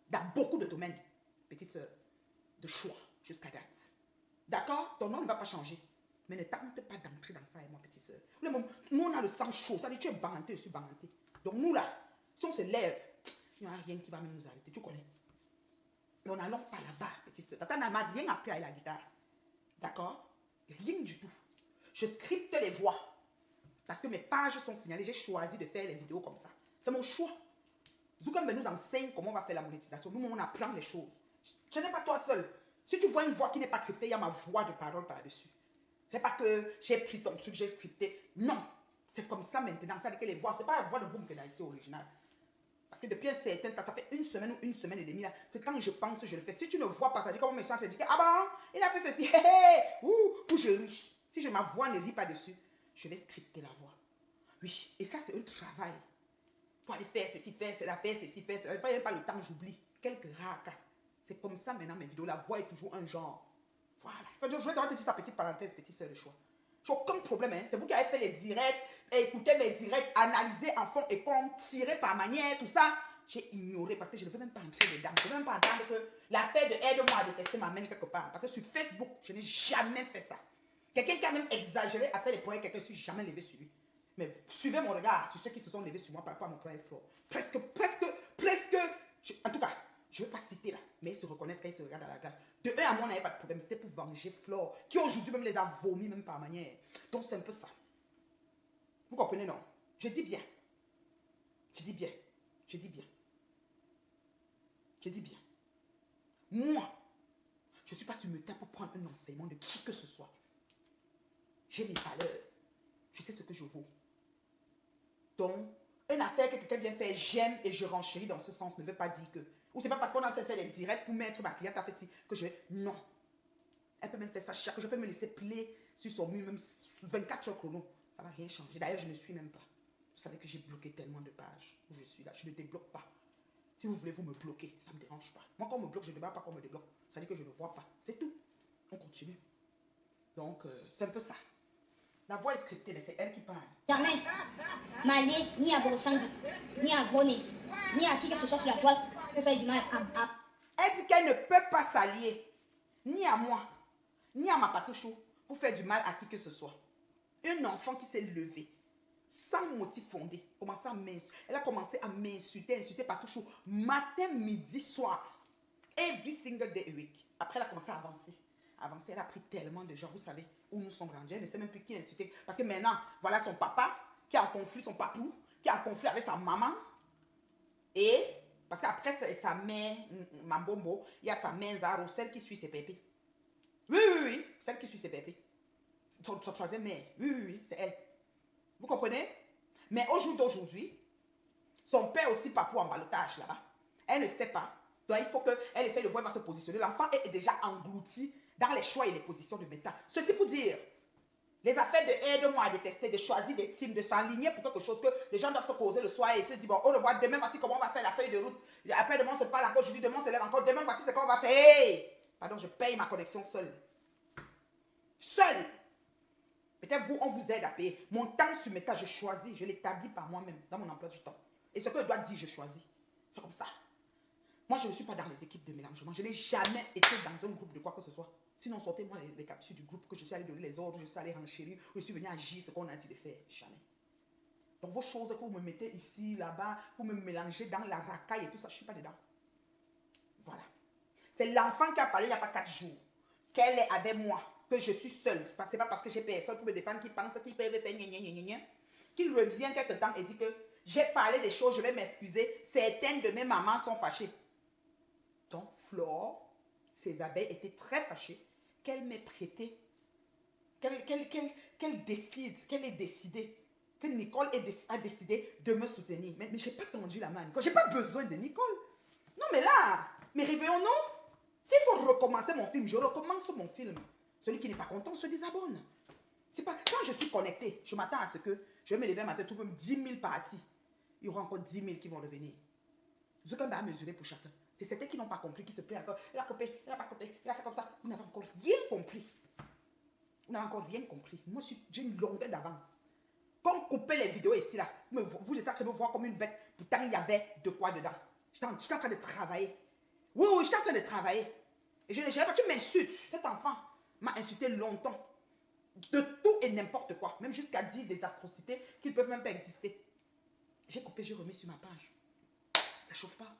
Dans beaucoup de domaines, petite sœur, de choix jusqu'à date. D'accord? Ton nom ne va pas changer. Mais ne tente pas d'entrer dans ça, ma petite soeur. Nous, on a le sang chaud. Ça dit, tu es banté, je suis banté. Donc, nous, là, si on se lève, il n'y a rien qui va même nous arrêter. Tu connais? Mais on n'allons pas là-bas, petite soeur. Tata n'a rien appris à la guitare. D'accord? Rien du tout. Je scripte les voix. Parce que mes pages sont signalées. J'ai choisi de faire les vidéos comme ça. C'est mon choix. Zoukam nous enseigne comment on va faire la monétisation. Nous, on apprend les choses. Ce n'est pas toi seul. Si tu vois une voix qui n'est pas cryptée, il y a ma voix de parole par-dessus. C'est pas que j'ai pris ton truc, j'ai scripté. Non. C'est comme ça maintenant. Ça dit que les voix, c'est pas la voix de Boom que ici original. Parce que depuis un certain temps, ça fait une semaine ou une semaine et demie là, que quand je pense, je le fais. Si tu ne vois pas ça, dit comme mon message, je dis que, ah bon, il a fait ceci, hé hé, ou je ris. Si ma voix ne rit pas dessus, je vais scripter la voix. Oui, et ça c'est un travail. Pour aller faire ceci, faire cela, faire ceci, faire cela. Il n'y a pas le temps, j'oublie. Quelques rares cas. C'est comme ça maintenant mes vidéos. La voix est toujours un genre. Voilà. Je vais te dire sa petite parenthèse, petite soeur de choix. J'ai aucun problème. Hein. C'est vous qui avez fait les directs, écoutez mes directs, analysé en fond et compte, tiré par manière, tout ça. J'ai ignoré parce que je ne veux même pas entrer dedans. Je ne veux même pas entendre que l'affaire de aide-moi à détester m'amène quelque part. Parce que sur Facebook, je n'ai jamais fait ça. Quelqu'un qui a même exagéré à faire les points, quelqu'un ne suis jamais levé sur lui. Mais suivez mon regard sur ceux qui se sont levés sur moi par rapport à mon point fort. Presque. En tout cas, je ne vais pas citer là, mais ils se reconnaissent quand ils se regardent à la glace. De eux à moi, on n'avait pas de problème. C'était pour venger Flore, qui aujourd'hui même les a vomis, même par manière. Donc c'est un peu ça. Vous comprenez, non? Je dis bien. Je dis bien. Je dis bien. Je dis bien. Moi, je ne suis pas sur le tas pour prendre un enseignement de qui que ce soit. J'ai mes valeurs. Je sais ce que je vaux. Donc, une affaire que quelqu'un vient faire, j'aime et je renchéris dans ce sens, ne veut pas dire que. Ou c'est pas parce qu'on est en train de faire des directs pour mettre ma cliente à faire ci que je vais. Non. Elle peut même faire ça chaque jour. Je peux me laisser plier sur son mur, même 24 heures chrono. Ça ne va rien changer. D'ailleurs, je ne suis même pas. Vous savez que j'ai bloqué tellement de pages où je suis là. Je ne débloque pas. Si vous voulez, vous me bloquez. Ça ne me dérange pas. Moi, quand on me bloque, je ne demande pas qu'on me débloque. Ça veut dire que je ne vois pas. C'est tout. On continue. Donc, c'est un peu ça. La voix est scriptée, mais c'est elle qui parle.
Jamais m'allier ni à Borosangui, ni à Boné, ni à qui que ce soit sur la toile peut faire du mal à...
Elle dit qu'elle ne peut pas s'allier, ni à moi, ni à ma patouchou, pour faire du mal à qui que ce soit. Un enfant qui s'est levé, sans motif fondé, elle a commencé à m'insulter, insulter patouchou, matin, midi, soir, every single day a week. Après, elle a commencé à avancer. Elle a pris tellement de gens, vous savez, où nous sommes grandis. Elle ne sait même plus qui insulter. Parce que maintenant, voilà son papa qui a un conflit, son papou, qui a un conflit avec sa maman. Et, parce qu'après sa mère, Mambombo, il y a sa mère Zaro, celle qui suit ses pépés. Oui, celle qui suit ses pépés. Son troisième mère, oui, c'est elle. Vous comprenez? Mais au jour d'aujourd'hui, son père aussi papou en balotage là-bas. Elle ne sait pas. Donc, il faut qu'elle essaie de voir, elle va se positionner. L'enfant est déjà englouti dans les choix et les positions de méta. Ceci pour dire, les affaires de aide-moi à détester, de choisir des teams, de s'aligner pour quelque chose que les gens doivent se poser le soir et se dire, bon, au revoir, demain, voici comment on va faire la feuille de route. Après, demain, on se parle encore, aujourd'hui, demain, on se lève encore, demain, voici ce qu'on va faire. Hey! Pardon, je paye ma connexion seule. Seule. Peut-être vous, on vous aide à payer. Mon temps sur méta, je choisis, je l'établis par moi-même dans mon emploi du temps. Et ce que je dois dire, je choisis. C'est comme ça. Moi, je ne suis pas dans les équipes de mélangement. Je n'ai jamais été dans un groupe de quoi que ce soit. Sinon, sortez-moi les captures du groupe que je suis allé donner les ordres, je suis allé renchérir, je suis venu agir ce qu'on a dit de faire. Jamais. Donc, vos choses que vous me mettez ici, là-bas, vous me mélangez dans la racaille et tout ça, je ne suis pas dedans. Voilà. C'est l'enfant qui a parlé il n'y a pas 4 jours, qu'elle est avec moi, que je suis seule. Ce n'est pas parce que j'ai personne pour me défendre qui pense qu'ils peuvent faire gna, qu'il revient quelque temps et dit que j'ai parlé des choses, je vais m'excuser. Certaines de mes mamans sont fâchées. Donc, Flore, ses abeilles étaient très fâchées qu'elle m'ait prêté, qu'elle décide, qu'elle ait décidé, que Nicole a décidé de me soutenir. Mais je n'ai pas tendu la main à Nicole. Je n'ai pas besoin de Nicole. Non, mais là, mais réveillons-nous. S'il faut recommencer mon film, je recommence mon film. Celui qui n'est pas content se désabonne. C'est pas, quand je suis connectée, je m'attends à ce que je vais me lever un matin, trouver 10 000 parties. Il y aura encore 10 000 qui vont revenir. Zuckerberg a mesuré pour chacun. C'est certains qui n'ont pas compris, qui se plaignent encore. Il a coupé, il n'a pas coupé, il a fait comme ça. Vous n'avez encore rien compris. Vous n'avez encore rien compris. Moi, j'ai une longueur d'avance. Quand on coupait les vidéos ici, là, vous êtes en train de me voir comme une bête. Pourtant, il y avait de quoi dedans. J'étais en train de travailler. Oui, j'étais en train de travailler. Et je n'ai pas, tu m'insultes. Cet enfant m'a insulté longtemps. De tout et n'importe quoi. Même jusqu'à dire des atrocités qui ne peuvent même pas exister. J'ai coupé, j'ai remis sur ma page. Ça ne chauffe pas.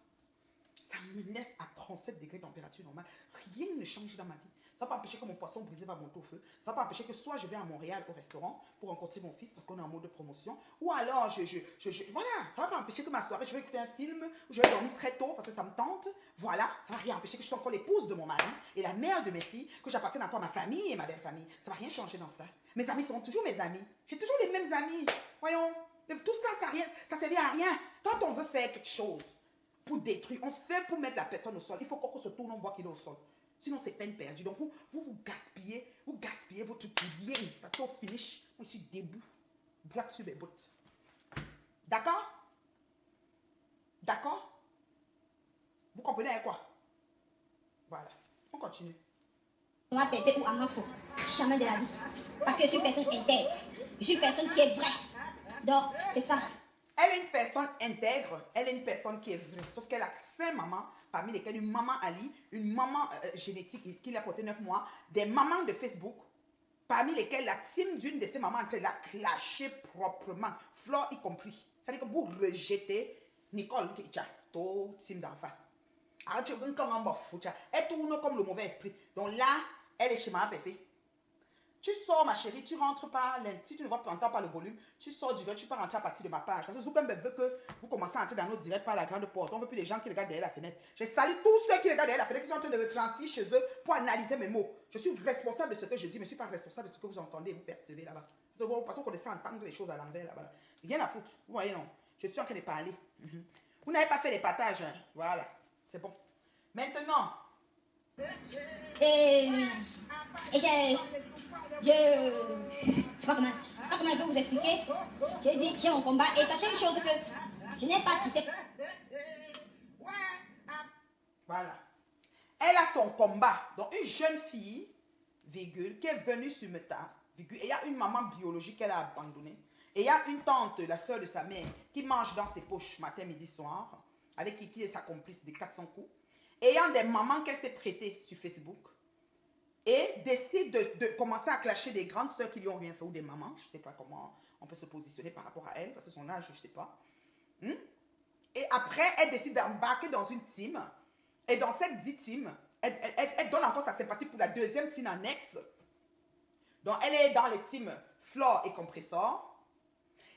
Ça me laisse à 37 degrés de température normale. Rien ne change dans ma vie. Ça ne va pas empêcher que mon poisson brisé va monter au feu. Ça ne va pas empêcher que soit je vais à Montréal au restaurant pour rencontrer mon fils parce qu'on est en mode de promotion. Ou alors, voilà, ça ne va pas empêcher que ma soirée, je vais écouter un film ou je vais dormir très tôt parce que ça me tente. Voilà, ça ne va rien empêcher que je sois encore l'épouse de mon mari et la mère de mes filles, que j'appartienne encore à ma famille et ma belle famille. Ça ne va rien changer dans ça. Mes amis seront toujours mes amis. J'ai toujours les mêmes amis. Voyons, mais tout ça, ça ne sert à rien. Quand on veut faire quelque chose, pour détruire, on se fait pour mettre la personne au sol. Il faut qu'on se tourne, on voit qu'il est au sol. Sinon, c'est peine perdue. Donc, vous gaspillez votre bien. Parce qu'au finish, moi, je suis debout, droite sur mes bottes. D'accord? D'accord? Vous comprenez avec quoi? Voilà. On continue.
Moi, Pépé ou Amafo, jamais de la vie. Parce que je suis une personne intègre. Je suis une personne qui est vraie. Donc, c'est ça.
Elle est une personne intègre, elle est une personne qui est vraie. Sauf qu'elle a 5 mamans, parmi lesquelles une maman Ali, une maman génétique qui l'a porté 9 mois, des mamans de Facebook, parmi lesquelles la team d'une de ces mamans, elle l'a clashé proprement, Flore y compris. C'est-à-dire que vous rejetez Nicole, qui est tout team d'en face. Alors tu veux elle tourne comme le mauvais esprit. Donc là, elle est chez ma Pépé. Tu sors, ma chérie, tu rentres par si tu ne vois pas, entends pas le volume, tu sors direct, tu peux rentrer à partir de ma page. Parce que Zuckerberg veut que vous commencez à entrer dans nos directs par la grande porte. On veut plus les gens qui regardent derrière la fenêtre. Je salue tous ceux qui regardent derrière la fenêtre, qui sont en train de me transiger chez eux pour analyser mes mots. Je suis responsable de ce que je dis, mais je ne suis pas responsable de ce que vous entendez et vous percevez là-bas. Parce qu'on essaie d'entendre les choses à l'envers là-bas. Rien à foutre. Vous voyez, non? Je suis en train de parler. Vous n'avez pas fait les partages. Hein? Voilà. C'est bon. Maintenant.
Et Et je sais pas comment je peux vous expliquer. J'ai dit, j'ai mon combat. Et sachez une chose que je n'ai pas quitté.
Voilà. Elle a son combat. Donc, une jeune fille, virgule, qui est venue sur Meta, virgule, et il y a une maman biologique qu'elle a abandonnée. Et il y a une tante, la soeur de sa mère, qui mange dans ses poches matin, midi, soir, avec qui est sa complice de 400 coups. Et il y a des mamans qu'elle s'est prêtée sur Facebook. Et décide de commencer à clasher des grandes soeurs qui lui ont rien fait, ou des mamans. Je ne sais pas comment on peut se positionner par rapport à elle, parce que son âge, je ne sais pas. Et après, elle décide d'embarquer dans une team. Et dans cette dite team, elle donne encore sa sympathie pour la deuxième team annexe. Donc, elle est dans les teams Flore et Compressor.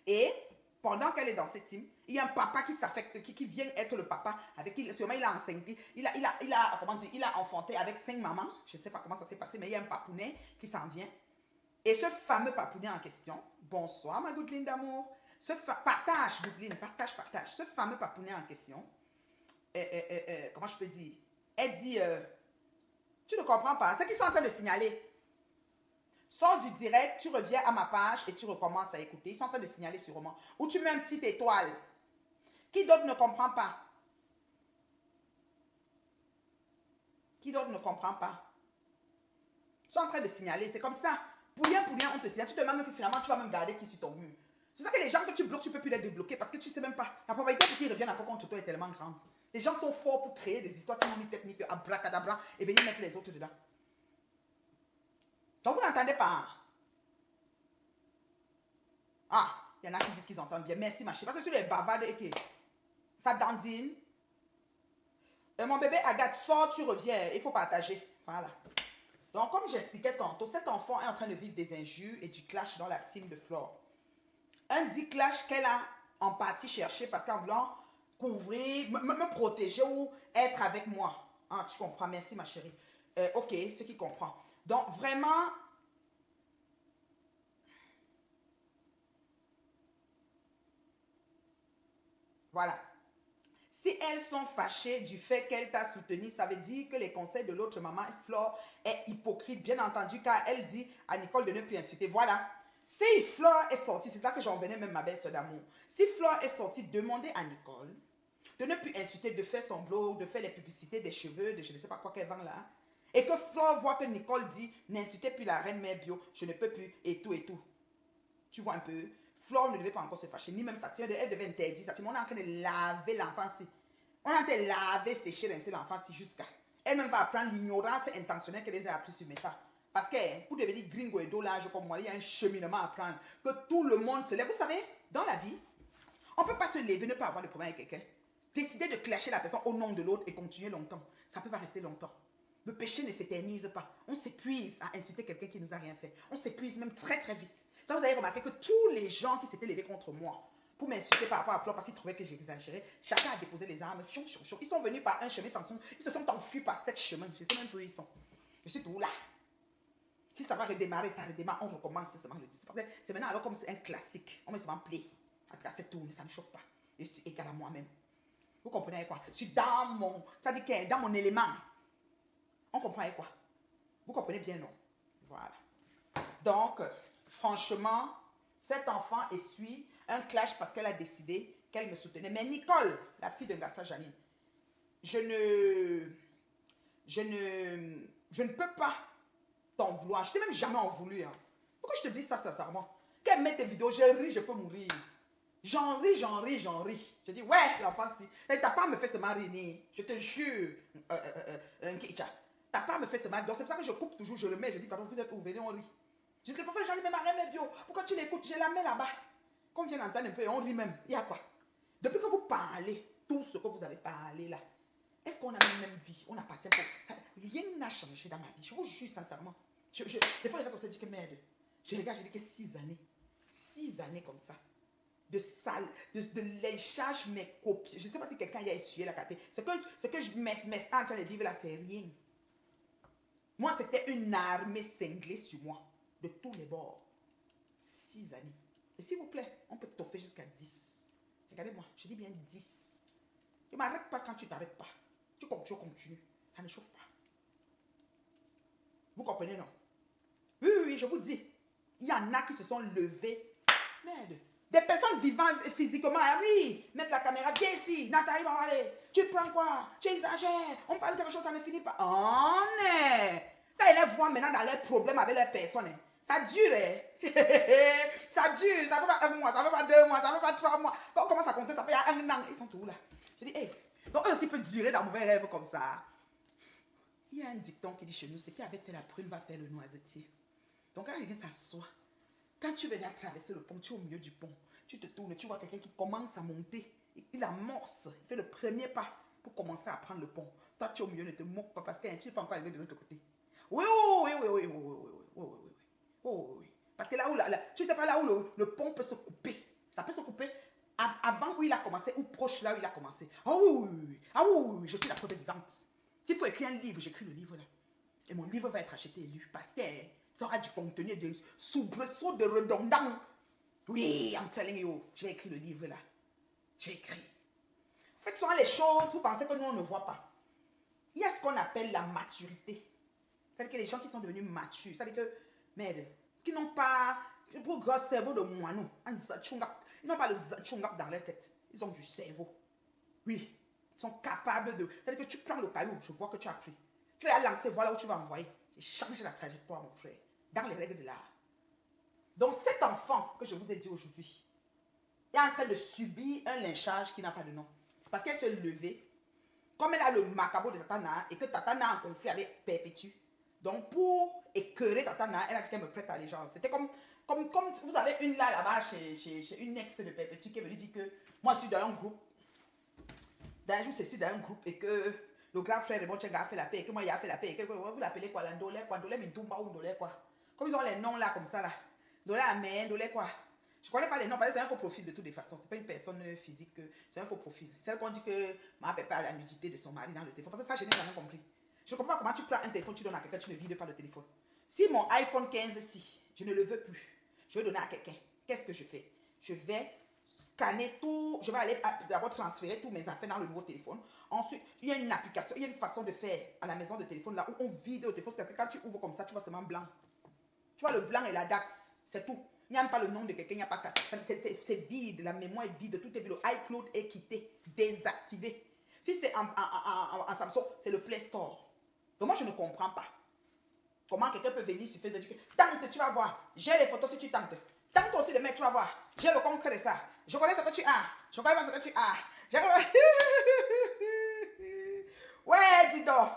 Et pendant qu'elle est dans cette team, il y a un papa qui s'affecte, qui vient être le papa avec qui, sûrement, il a enseigné, il a enfanté avec 5 mamans. Je ne sais pas comment ça s'est passé, mais il y a un papounet qui s'en vient. Et ce fameux papounet en question, bonsoir ma Goudline d'amour, partage Goudline, partage. Ce fameux papounet en question, comment je peux dire, elle dit, tu ne comprends pas, ce qu'ils sont en train de signaler. Sors du direct, tu reviens à ma page et tu recommences à écouter. Ils sont en train de signaler sûrement. Ou tu mets une petite étoile. Qui d'autre ne comprend pas? Qui d'autre ne comprend pas? Ils sont en train de signaler. C'est comme ça. Pour rien, on te signale. Tu te demandes même que finalement, tu vas même garder qui sur ton mur. C'est pour ça que les gens que tu bloques, tu ne peux plus les débloquer parce que tu ne sais même pas. La probabilité pour qu'ils reviennent encore contre toi est tellement grande. Les gens sont forts pour créer des histoires qui n'ont ni technique, abracadabra et venir mettre les autres dedans. Donc, vous n'entendez pas. Ah, il y en a qui disent qu'ils entendent bien. Merci, ma chérie. Parce que sur les bavardes et que ça dandine. Mon bébé Agathe, sort, tu reviens. Il faut partager. Voilà. Donc, comme j'expliquais tantôt, cet enfant est en train de vivre des injures et du clash dans la team de Flore. Un dit clash qu'elle a en partie cherché parce qu'en voulant couvrir, me protéger ou être avec moi. Ah, tu comprends. Merci, ma chérie. Ok, ce qui comprend. Donc, vraiment... Voilà. Si elles sont fâchées du fait qu'elle t'a soutenu, ça veut dire que les conseils de l'autre maman, Flore, est hypocrite, bien entendu, car elle dit à Nicole de ne plus insulter. Voilà. Si Flore est sortie, c'est ça que j'en venais même ma belle-sœur d'amour. Si Flore est sortie, demandez à Nicole de ne plus insulter, de faire son blog, de faire les publicités des cheveux, de je ne sais pas quoi qu'elle vend là. Et que Flore voit que Nicole dit, n'insultez plus la reine mère bio, je ne peux plus, et tout, et tout. Tu vois un peu? Flore ne devait pas encore se fâcher, ni même s'attirer. Elle devait interdire ça. On est en train de laver l'enfant-ci. On est en train de laver, sécher, rincer l'enfant-ci jusqu'à. Elle-même va apprendre l'ignorance intentionnelle qu'elle les a appris sur Meta. Parce que pour devenir gringo et dolage comme moi, il y a un cheminement à prendre. Que tout le monde se lève. Vous savez, dans la vie, on ne peut pas se lever, ne pas avoir de problème avec quelqu'un. Décider de clasher la personne au nom de l'autre et continuer longtemps. Ça ne peut pas rester longtemps. Le péché ne s'éternise pas. On s'épuise à insulter quelqu'un qui ne nous a rien fait. On s'épuise même très très vite. Ça, vous avez remarqué que tous les gens qui s'étaient levés contre moi pour m'insulter par rapport à Flore parce qu'ils trouvaient que j'exagérais, chacun a déposé les armes. Ils sont venus par un chemin, ils se sont enfuis par 7 chemins. Je ne sais même pas où ils sont. Je suis tout là. Si ça va redémarrer, ça redémarre, on recommence seulement le 10. C'est maintenant alors comme c'est un classique. On met seulement play. En tout cas, c'est tout, ça ne chauffe pas. Je suis égal à moi-même. Vous comprenez quoi? Je suis dans mon, ça dit que dans mon élément. On comprend quoi? Vous comprenez bien, non? Voilà. Donc, franchement, cet enfant essuie un clash parce qu'elle a décidé qu'elle me soutenait. Mais Nicole, la fille de Ngassa Janine, je ne peux pas t'en vouloir. Je t'ai même jamais en voulu. Hein. Pourquoi je te dis ça sincèrement? Qu'elle met tes vidéos, je ris, je peux mourir. J'en ris. Je dis, ouais, l'enfant, si. Ta part me fait seulement rire. Je te jure, ta part me fait seulement. Donc, c'est pour ça que je coupe toujours, je le mets. Je dis, pardon, vous êtes où? Venez, on rit. Je dis, parfois, j'en ai même arrêt mes bio. Pourquoi tu l'écoutes? Je la mets là-bas. Qu'on vienne entendre un peu et on rit même. Il y a quoi? Depuis que vous parlez, tout ce que vous avez parlé là, est-ce qu'on a la même vie? On appartient pas. Rien n'a changé dans ma vie. Je vous jure sincèrement. Des fois, les gars se disent que merde. Je regarde, je dis que 6 années. 6 années comme ça. De sale, de léchage, mes copies. Je ne sais pas si quelqu'un y a essuyé la carte. Ce que je mets en train de vivre là, c'est rien. Moi, c'était une armée cinglée sur moi. De tous les bords. 6 années. Et s'il vous plaît, on peut toffer jusqu'à 10. Regardez-moi, je dis bien 10. Tu ne m'arrêtes pas quand tu ne t'arrêtes pas. Tu continues. Ça ne chauffe pas. Vous comprenez, non? je vous dis, il y en a qui se sont levés. Merde. Des personnes vivant physiquement, ah oui, mettre la caméra, viens ici, Nathalie va aller. Tu prends quoi? Tu exagères. On parle de quelque chose, ça ne finit pas. Oh, non. Quand ils les voient maintenant dans leurs problèmes avec leurs personnes, hein, ça dure. Hein. Ça dure. Ça ne fait pas 1 mois, ça ne fait pas 2 mois, ça ne fait pas 3 mois. Quand on commence à compter, ça fait 1 an. Ils sont tous là. Je dis, hey. Donc eux aussi peuvent durer dans mauvais rêves comme ça. Il y a un dicton qui dit chez nous, ce qui avait fait la prune va faire le noisetier. Donc quand quelqu'un s'assoit, quand tu viens traverser le pont, tu es au milieu du pont, tu te tournes, tu vois quelqu'un qui commence à monter, il amorce, il fait le premier pas pour commencer à prendre le pont. Toi, tu es au milieu, ne te moque pas parce qu'un type n'est pas encore arrivé de l'autre côté. Oui, oui, oui, oui, oui, oui, oui, oui, oui, oui, oui. Parce que là où, tu sais pas là où le pont peut se couper. Ça peut se couper avant où il a commencé ou proche là où il a commencé. Ah oui, oui, oui, ah oui, oui, oui, je suis la preuve vivante. S'il faut écrire un livre, j'écris le livre là. Et mon livre va être acheté et lu parce que ça aura du contenu, des soubresauts de redondants. Oui, I'm telling you, je vais écrire le livre là. Je vais écrire. Faites souvent les choses, vous pensez que nous on ne voit pas. Il y a ce qu'on appelle la maturité. C'est-à-dire que les gens qui sont devenus matures, c'est-à-dire que, merde, qui n'ont pas le plus gros cerveau de moineau, ils n'ont pas le zachungap dans leur tête. Ils ont du cerveau. Oui, ils sont capables de. C'est-à-dire que tu prends le caillou, je vois que tu as pris. Tu vas lancer, voilà où tu vas envoyer. Et change la trajectoire, mon frère, dans les règles de l'art. Donc cet enfant que je vous ai dit aujourd'hui est en train de subir un lynchage qui n'a pas de nom. Parce qu'elle s'est levée, comme elle a le macabre de Tatana et que Tatana a un conflit avec Perpétue. Donc pour écœurer Tatana, elle a dit qu'elle me prête allégeance. C'était comme vous avez une là-bas chez une ex de Perpétue qui est venue dire que moi je suis dans un groupe. D'un jour, je suis dans un groupe et que le grand frère de mon Tchenga a fait la paix et que moi il a fait la paix et que vous l'appelez quoi, l'andolé quoi, ndolé mitumba ou ndolé quoi. Comme ils ont les noms là comme ça là. Ndolé amen, ndolé quoi. Je ne connais pas les noms parce que c'est un faux profil de toutes les façons. Ce n'est pas une personne physique, c'est un faux profil. Celle qu'on dit que ma papa a la nudité de son mari dans le téléphone. Parce que ça, je n'ai jamais compris. Je ne comprends pas comment tu prends un téléphone, tu donnes à quelqu'un, tu ne vides pas le téléphone. Si mon iPhone 15, si, je ne le veux plus, je vais donner à quelqu'un. Qu'est-ce que je fais? Je vais scanner tout, je vais aller d'abord transférer tous mes affaires dans le nouveau téléphone. Ensuite, il y a une application, il y a une façon de faire à la maison de téléphone là où on vide le téléphone. Parce que quand tu ouvres comme ça, tu vois seulement blanc. Tu vois le blanc et la date, c'est tout. Il n'y a même pas le nom de quelqu'un, il n'y a pas ça. C'est vide, la mémoire est vide, tout est vide. Le iCloud est quitté, désactivé. Si c'est en Samsung, c'est le Play Store. Donc moi, je ne comprends pas. Comment quelqu'un peut venir sur Facebook et dire que tente, tu vas voir. J'ai les photos si tu tentes. Tente aussi de mettre, tu vas voir. J'ai le concret de ça. Je connais ce que tu as. Je connais ce que tu as. Ouais, dis donc.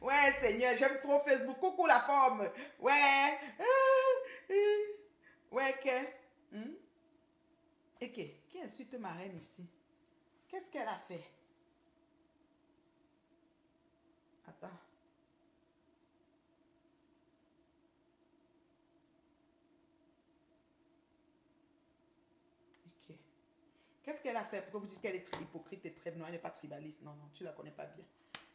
Ouais, Seigneur, j'aime trop Facebook. Coucou la forme. Ouais. Ouais, que. Et qui insulte ma reine ici? Qu'est-ce qu'elle a fait? Attends. Ok. Qu'est-ce qu'elle a fait? Pourquoi vous dites qu'elle est hypocrite et très... Non, elle n'est pas tribaliste. Non, tu ne la connais pas bien.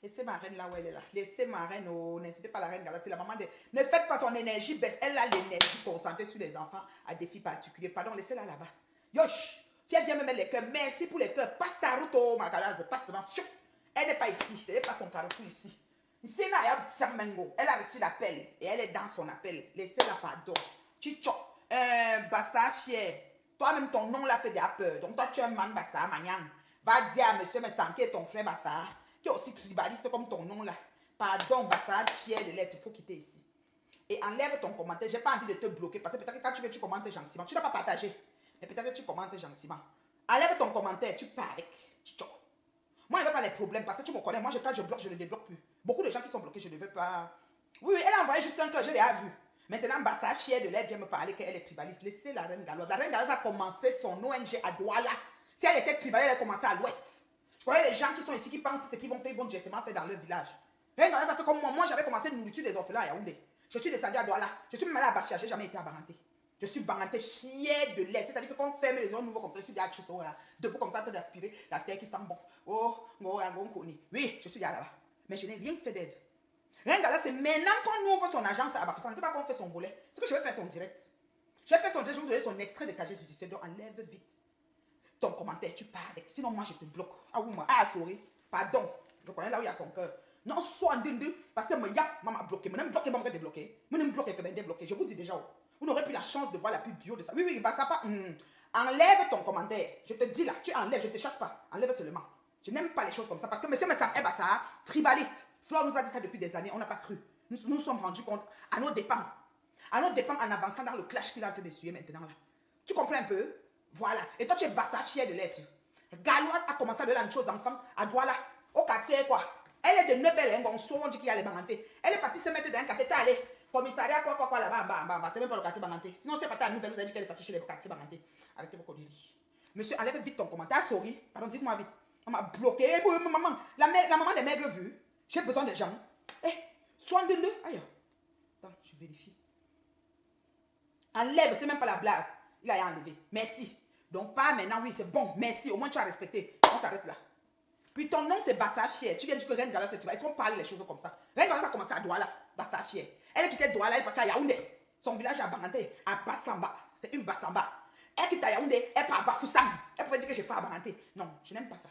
Laissez ma reine là où elle est là. Laissez ma reine. Oh, n'insultez pas la reine. C'est la maman de... Ne faites pas son énergie baisse. Elle a l'énergie concentrée sur les enfants à défi particulier. Pardon, laissez-la là-bas. Yosh! Si elle vient me mettre les cœurs, merci pour les cœurs. Passe ta route au Macalaz. Passe devant. Elle n'est pas ici. Ce n'est pas son carrefour ici. Ici, elle a reçu l'appel et elle est dans son appel. Laissez-la, pardon. Chicho. Bassa fier. Toi-même, ton nom l'a fait déjà peur. Donc, toi, tu es un man Bassa, Magnan. Va dire à monsieur Messanké, ton frère Bassa, qui est aussi tribaliste comme ton nom là. Pardon, Bassa, fier de l'être. Il faut quitter ici. Et enlève ton commentaire. Je n'ai pas envie de te bloquer parce que peut-être que quand tu veux, tu commentes gentiment. Tu ne dois pas partager. Mais peut-être que tu commentes gentiment. Enlève ton commentaire. Tu pars avec. Chicho. Moi, je ne veux pas les problèmes parce que tu me connais. Moi, quand je bloque, je ne débloque plus. Beaucoup de gens qui sont bloqués, je ne veux pas. Oui, elle a envoyé juste un cœur, je l'ai vu. Maintenant, Bassa, fière de l'aide, vient me parler qu'elle est tribaliste. Laissez la reine Galoise. La reine Galoise a commencé son ONG à Douala. Si elle était tribaliste, elle a commencé à l'ouest. Je connais les gens qui sont ici qui pensent ce qu'ils vont faire, ils vont directement faire dans leur village. La reine Galoise a fait comme moi. Moi, j'avais commencé une nourriture des orphelins à Yaoundé. Je suis descendue à Douala. Je suis même allée à Bachia. Je n'ai jamais été à Baranté. Je suis Baranté, fière de l'aide. C'est-à-dire que quand on ferme les zones nouveaux comme ça, je suis déjà debout comme ça, en train d'aspirer la terre qui sent bon. Oh, oui, je suis déjà là-bas. Mais je n'ai rien fait d'aide. Rien là, c'est maintenant qu'on ouvre son agence à Bafoussam. Je ne veux pas qu'on fait son volet. C'est que je vais faire son direct. Je vais faire son direct, je vais vous donner son extrait de casier judiciaire. Donc enlève vite ton commentaire, tu pars avec. Sinon, moi, je te bloque. Ah oui, moi, sorry. Pardon. Je connais là où il y a son cœur. Non, soit deux, parce que maman bloqué. Moi, bloqué, maman débloqué. Moi, bloqué, que débloqué. Je vous dis déjà, vous n'aurez plus la chance de voir la pub bio de ça. Oui, bah ça pas. Enlève ton commentaire. Je te dis là, tu enlèves, je ne te chasse pas. Enlève seulement. Je n'aime pas les choses comme ça parce que monsieur Messam ça, tribaliste. Flore nous a dit ça depuis des années, on n'a pas cru. Nous nous sommes rendus compte à nos dépens. À nos dépens en avançant dans le clash qu'il a en train d'essuyer maintenant là. Tu comprends un peu? Voilà. Et toi, tu es bassa fier de l'être. Galoise a commencé à donner la même chose enfant à Douala. Au quartier, quoi. Elle est de Nebel, on dit qu'il y a les bangantés. Elle est partie se mettre dans un quartier, t'es allée. Commissariat, quoi, là-bas, c'est même pas le quartier banganté. Sinon, c'est pas ta nouvelle, vous avez dit qu'elle est partie chez les quartiers bangantés. Arrêtez vos conneries. Monsieur, enlève vite ton commentaire, sorry. Pardon, dites-moi vite. On m'a bloqué. Maman, la maman des maigres vues. J'ai besoin de gens. Soin de deux. Aïe. Attends, je vérifie. Enlève, c'est même pas la blague. Il a enlevé. Merci. Donc, pas maintenant, oui, c'est bon. Merci. Au moins, tu as respecté. On s'arrête là. Puis ton nom, c'est Bassa Chier. Tu viens dire que Reine Gala, c'est tu vas. Ils vont parler les choses comme ça. Reine Gala va commencer à Douala. Bassa Chier. Elle quittait Douala, elle est partie à Yaoundé. Son village à Banganté, à Bassamba. C'est une Bassamba. Elle quitte à Yaoundé, elle part à Bafoussam. Elle pouvait dire que je pars à Banganté. Non, je n'aime pas ça.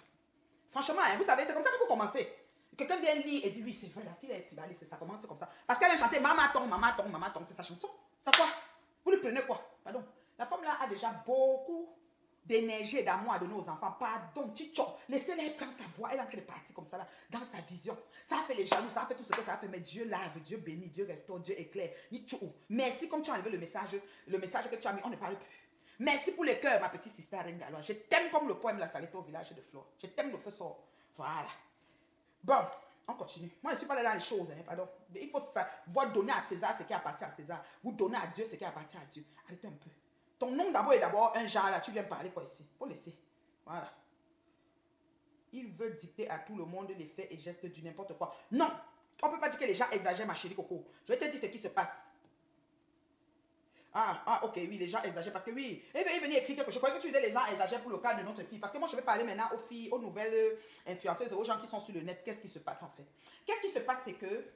Franchement, hein, vous savez, c'est comme ça qu'il faut commencer. Quelqu'un vient lire et dit oui, c'est vrai, la fille est tibaliste, ça commence comme ça. Parce qu'elle a chanté Maman Tong, c'est sa chanson. Ça quoi? Vous lui prenez quoi? Pardon. La femme là a déjà beaucoup d'énergie et d'amour à donner aux enfants. Pardon, Chicho. Laissez-la prendre sa voix. Elle est en train de partir comme ça là, dans sa vision. Ça a fait les jaloux, ça a fait tout ce que ça a fait. Mais Dieu lave, Dieu bénit, Dieu restaure, Dieu éclaire. Merci comme tu as enlevé le message que tu as mis, on ne parle plus. Merci pour les cœurs, ma petite sister Rengalois. Je t'aime comme le poème La Salette au village de Flore. Je t'aime le feu sort. Voilà. Bon, on continue. Moi, je ne suis pas là dans les choses, hein, pardon. Il faut voir donner à César ce qui appartient à César. Vous donnez à Dieu ce qui appartient à Dieu. Arrêtez un peu. Ton nom d'abord est d'abord un genre là. Tu viens parler quoi ici? Il faut laisser. Voilà. Il veut dicter à tout le monde les faits et gestes du n'importe quoi. Non, on ne peut pas dire que les gens exagèrent, ma chérie Coco. Je vais te dire ce qui se passe. Ok, oui, les gens exagèrent parce que oui, il venait écrire quelque chose. Je croyais que tu disais les gens exagèrent pour le cas de notre fille. Parce que moi, je vais parler maintenant aux filles, aux nouvelles influenceuses, aux gens qui sont sur le net. Qu'est-ce qui se passe en fait? Qu'est-ce qui se passe, c'est que,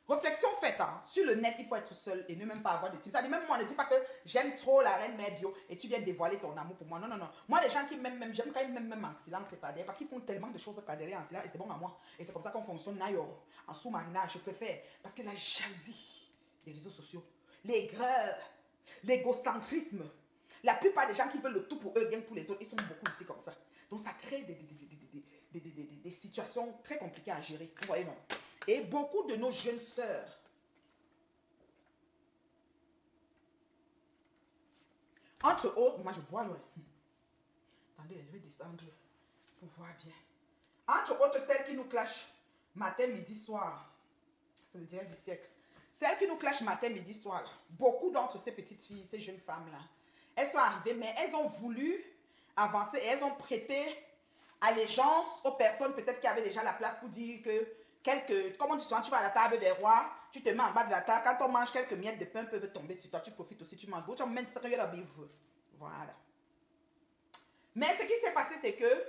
réflexion faite, hein, sur le net, il faut être seul et ne même pas avoir de team. Ça dit même moi, ne dis pas que j'aime trop la reine mère bio et tu viens dévoiler ton amour pour moi. Non, non, non. Moi, les gens qui m'aiment, même, j'aime quand ils m'aiment même en silence, c'est pas derrière. Parce qu'ils font tellement de choses pas derrière en silence et c'est bon à moi. Et c'est comme ça qu'on fonctionne, naïo, en sous-marinage, je préfère. Parce que la jalousie des réseaux sociaux, l'aigreur, l'égocentrisme. La plupart des gens qui veulent le tout pour eux, bien pour les autres, ils sont beaucoup ici comme ça. Donc ça crée des situations très compliquées à gérer. Vous voyez, non? Et beaucoup de nos jeunes sœurs, entre autres, moi je vois loin. Attendez, je vais descendre pour voir bien. Entre autres, celles qui nous clashent matin, midi, soir. C'est le direct du siècle. Celles qui nous clashent matin, midi, soir. Beaucoup d'entre ces petites filles, ces jeunes femmes-là, elles sont arrivées, mais elles ont voulu avancer et elles ont prêté allégeance aux personnes peut-être qui avaient déjà la place pour dire que, comme on dit souvent, tu vas à la table des rois, tu te mets en bas de la table, quand on mange quelques miettes de pain peuvent tomber sur toi, tu profites aussi, tu manges. Voilà. Mais ce qui s'est passé, c'est que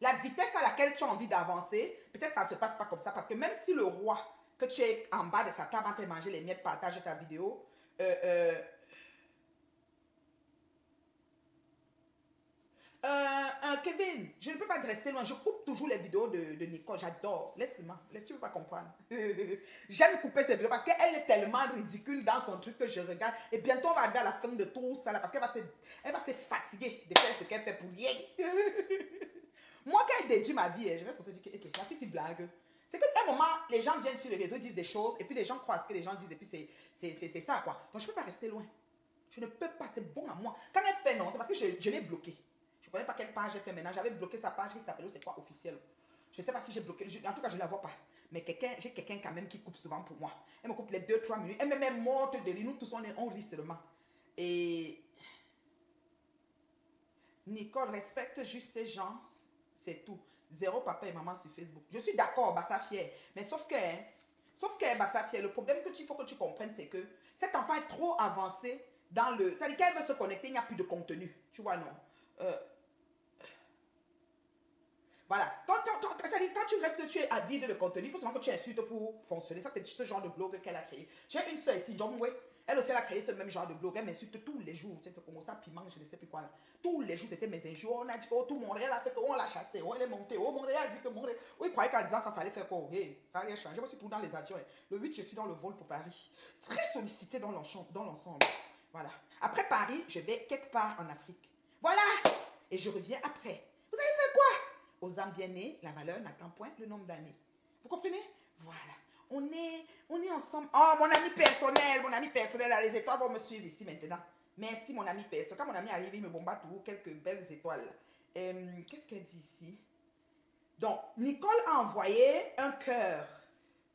la vitesse à laquelle tu as envie d'avancer, peut-être ça ne se passe pas comme ça, parce que même si le roi, que tu es en bas de sa table en train de manger les miettes, partage ta vidéo, Kevin, je ne peux pas te rester loin. Je coupe toujours les vidéos de Nicole. J'adore. Laisse-moi. Tu ne peux pas comprendre. J'aime couper ces vidéos parce qu'elle est tellement ridicule dans son truc que je regarde. Et bientôt, on va arriver à la fin de tout ça là, parce qu'elle va se fatiguer de faire ce qu'elle fait pour rien. Moi, quand elle déduit ma vie, je vais se dire que la fille, c'est blague. C'est qu'à un moment, les gens viennent sur les réseaux, disent des choses, et puis les gens croient ce que les gens disent, et puis c'est ça, quoi. Donc, je ne peux pas rester loin. Je ne peux pas, c'est bon à moi. Quand elle fait non, c'est parce que je l'ai bloqué. Je ne connais pas quelle page elle fait maintenant. J'avais bloqué sa page qui s'appelait, c'est quoi, officiel. Je ne sais pas si j'ai bloqué. En tout cas, je ne la vois pas. Mais j'ai quelqu'un quand même qui coupe souvent pour moi. Elle me coupe les 2-3 minutes. Elle me met morte de rire. Nous tous, on rit seulement. Et Nicole respecte juste ces gens. C'est tout. Zéro papa et maman sur Facebook. Je suis d'accord, Bassa Fier. Mais sauf que Bassa Fier, le problème qu'il faut que tu comprennes, c'est que cet enfant est trop avancé dans le... C'est-à-dire qu'elle veut se connecter, il n'y a plus de contenu. Tu vois, non? Voilà. Quand tu restes, tu es avide de contenu, il faut seulement que tu insultes pour fonctionner. Ça, c'est ce genre de blog qu'elle a créé. J'ai une seule ici, John Way. Elle aussi, elle a créé ce même genre de blog. Elle m'insulte tous les jours. C'est comme ça, piment, je ne sais plus quoi là. Tous les jours, c'était mes injures. On a dit que tout Montréal a fait qu'on l'a chassé. On est monté. Oh, Montréal a dit que Montréal. Oui, il croyait qu'en disant ça, ça allait faire quoi? Hey, ça allait changer. Moi, je suis tout dans les avions. Le 8, je suis dans le vol pour Paris. Très sollicité dans l'ensemble. Voilà. Après Paris, je vais quelque part en Afrique. Voilà. Et je reviens après. Vous allez faire quoi? Aux âmes bien nées, la valeur n'attend point le nombre d'années. Vous comprenez? Voilà. On est ensemble. Oh, mon ami personnel, là, les étoiles vont me suivre ici maintenant. Merci, mon ami personnel. Quand mon ami arrive, il me bombarde toujours quelques belles étoiles. Qu'est-ce qu'elle dit ici? Donc, Nicole a envoyé un cœur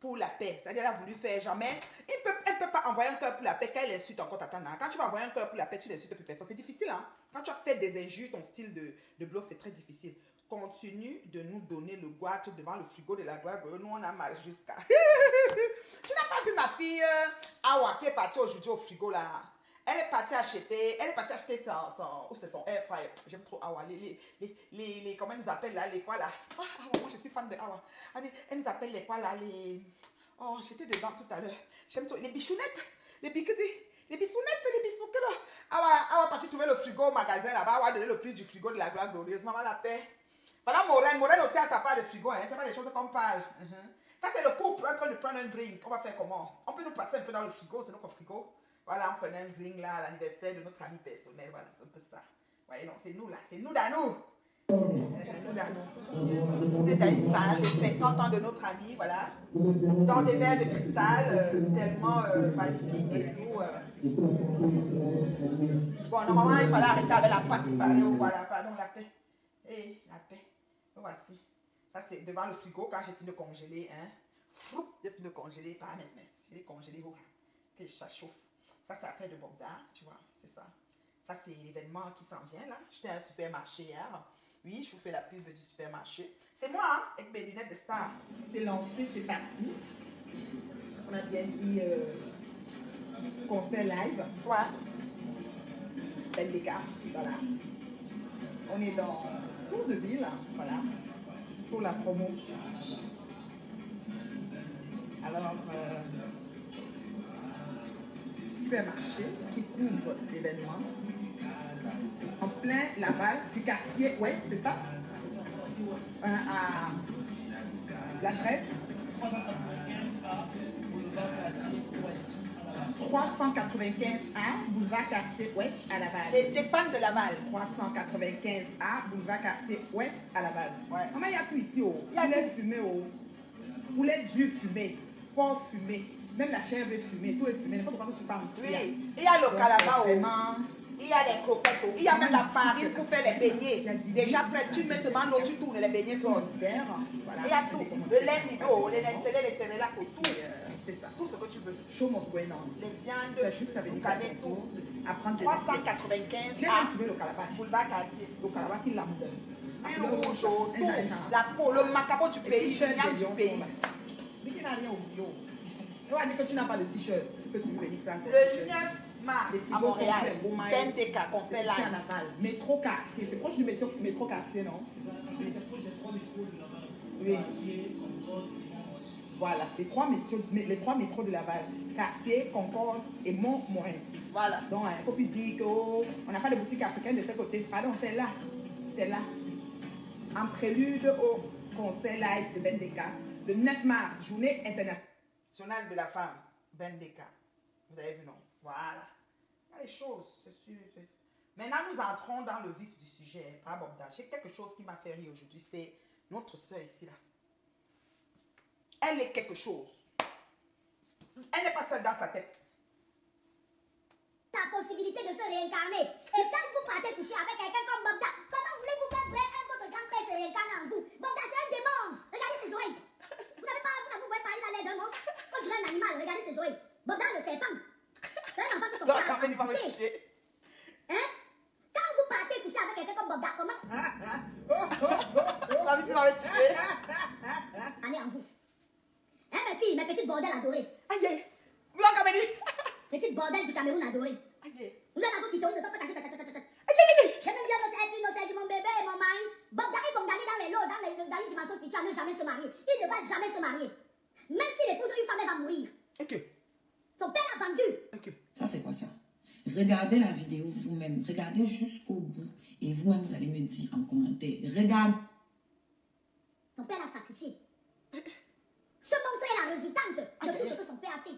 pour la paix. C'est-à-dire, elle a voulu faire jamais. Elle ne peut pas envoyer un cœur pour la paix quand elle insulte encore ta tante. Quand tu vas envoyer un cœur pour la paix, tu n'insultes plus personne. C'est difficile, hein? Quand tu as fait des injures, ton style de blog, c'est très difficile. Continue de nous donner le goût devant le frigo de la gloire. Nous, on a mal jusqu'à... Tu n'as pas vu ma fille Awa qui est partie aujourd'hui au frigo là? Elle est partie acheter son air fryer. J'aime trop Awa. Comment ils nous appellent là? Les quoi là? Ah, moi je suis fan de Awa. Elle nous appelle les quoi là? Oh, j'étais dedans tout à l'heure. J'aime trop. Les bichounettes. Les bisounettes. Les bisounettes là. Awa est partie trouver le frigo au magasin là-bas. Awa a donné le prix du frigo de la gloire glorieuse. Maman la paix. Voilà Maureen aussi a sa part de frigo, hein. C'est pas des choses qu'on parle. Ça c'est le couple en train de prendre un drink. On va faire comment? On peut nous passer un peu dans le frigo, c'est notre frigo. Voilà, on prenait un drink là à l'anniversaire de notre ami personnel. Voilà, c'est un peu ça. Voyez, non, c'est nous là, c'est nous dans nous. Nous dans nous. C'est dans une salle de 50 ans de notre ami, voilà. Dans des verres de cristal, tellement magnifiques et tout. Bon, normalement, il fallait arrêter avec la face et parler. Voilà, pardon, la paix. Et la paix. Voici. Ça, c'est devant le frigo quand j'ai fini de congeler. Hein. J'ai fini de congeler par mes mains. J'ai congelé. Oh, que ça chauffe. Ça, c'est après de Bogda. Tu vois, c'est ça. Ça, c'est l'événement qui s'en vient là. J'étais à un supermarché hier. Oui, je vous fais la pub du supermarché. C'est moi, hein, avec mes lunettes de star.
C'est lancé, c'est parti. On a bien dit concert live.
Ouais.
Belle des cartes, voilà. On est dans Tour de Ville, voilà, pour la promo. Alors, supermarché qui couvre l'événement. En plein Laval, sur quartier ouest, c'est ça? À la Trève. 395A, boulevard quartier ouest à Laval.
Les dépens de Laval.
395A, boulevard quartier ouest à Laval.
Ouais.
Maman, il y a tout ici. Oh.
Il y a
Poulet fumé, oh. Poulet dur fumé, porc fumé, même la chèvre est fumée, tout est fumé. N'importe quoi que tu parles.
Oui, il y a le calaba,
vraiment.
Il y a les croquettes, il y a même la farine pour faire les beignets. Déjà prêt, tu mets devant l'eau, tu tournes les beignets sautent.
Voilà.
Il y a tout. Le lait nido, les Nestlé, les céréales, tout.
C'est ça.
Tout ce que tu veux.
Show must go on.
Les
Tu
viandes,
as juste à venir
canet, tout.
apprendre des
395
J'ai
à
même trouvé le calabat.
Boulevard Quartier.
Le calabat qui l'a
L'huile rouge, tout. La peau, le macabo du pays, le viande du pays.
Mais qui n'a rien oublié. On va dire que tu n'as pas de t-shirt. Tu peux toujours venir prendre ton
Le
t-shirt.
9 mars à Montréal, 20 concert
à
live.
Laval. Métro quartier. C'est proche du métro quartier, non? Oui. Voilà, les trois métros de Laval. Quartier, Concorde et Montmorency.
Voilà.
Donc, il ne faut plus dire qu'on n'a pas de boutique africaine de ce côté. Pardon, c'est là. C'est là. En prélude au concert live de Bendeka, le 9 mars, journée internationale
de la femme, Bendeka. Vous avez vu, non? Voilà. Il y a les choses, c'est sûr. Maintenant, nous entrons dans le vif du sujet. J'ai quelque chose qui m'a fait rire aujourd'hui. C'est notre soeur ici, là. Elle est quelque chose. Elle n'est pas seule dans sa tête.
La possibilité de se réincarner. Et quand vous partez coucher avec quelqu'un comme Bogda, comment voulez-vous qu'un votre grand frère se réincarne en vous? Bogda, c'est un démon. Regardez ses oreilles. Vous ne pouvez pas parler d'un monstre. On dirait un animal. Regardez ses oreilles. Bogda, le serpent. C'est un enfant que son père a tué. Hein? Quand vous partez coucher avec quelqu'un comme Bogda, comment?
La vie va me tuer.
Allez en vous. Hein, mes filles, mes petites bordelles adorées.
Aïe. Blanc Camélie.
Petites bordelles du Cameroun adorées.
Aïe.
Vous êtes dans vos titons, ne sont pas tacés. J'aime bien notre aide, mon bébé, mon mari. Bogda, ils vont gagner dans les lots, dans une dimension spirituelle, ne jamais se marier. Il ne va jamais se marier. Même s'il épouse une femme, elle va mourir.
Ok.
Son père l'a vendu.
Ok. que...
Ça, c'est quoi ça? Regardez la vidéo vous-même. Regardez jusqu'au bout. Et vous-même, vous allez me dire en commentaire. Regarde.
Ton père l'a sacrifié. Ce monstre est la résultante de tout ce que son père a fait.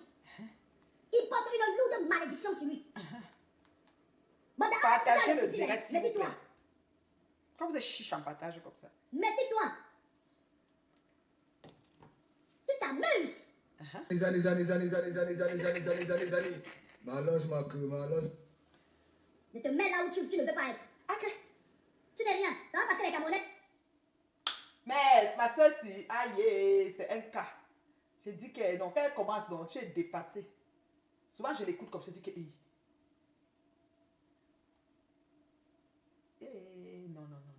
Il porte une lourde malédiction sur lui. Bon,
Partagez le direct, s'il vous plaît.
méfie-toi.
Quand vous êtes chiche en partage comme ça.
Méfie-toi. Tu t'amuses.
Les années. M'allonge ma queue, m'allonge.
Ne te mets là où tu ne veux pas être.
Ok.
Tu n'es rien. Ça va parce que les Camerounais.
Mais ma soeur, aïe, c'est un cas. J'ai dit que, donc, quand elle commence, donc, tu es dépassée. Souvent, je l'écoute comme ça, je dis que, non, non, non, non.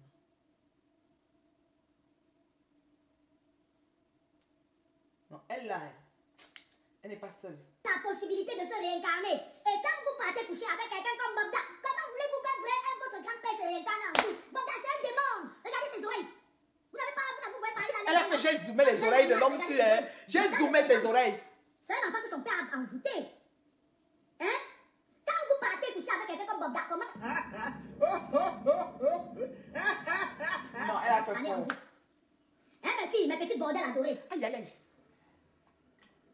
Non, elle là, elle n'est pas seule.
La possibilité de se réincarner. Et quand vous partez coucher avec quelqu'un comme Bogda, comment voulez-vous qu'un vrai un votre grand-père se réincarne en vous? Bogda, c'est un démon. Regardez ses oreilles. Vous n'avez pas, vous pouvez pas
Elle a fait, j'ai zoomé les oreilles de l'homme sur elle. J'ai zoomé ses oreilles.
C'est un enfant que son père a envoûté. Hein? Quand vous partez coucher avec quelqu'un comme Bogda, comment?
Non, elle a fait
Allez, en
quoi?
vous. Hein, mes filles, mes petites bordelles adorées.
Aïe, aïe, aïe.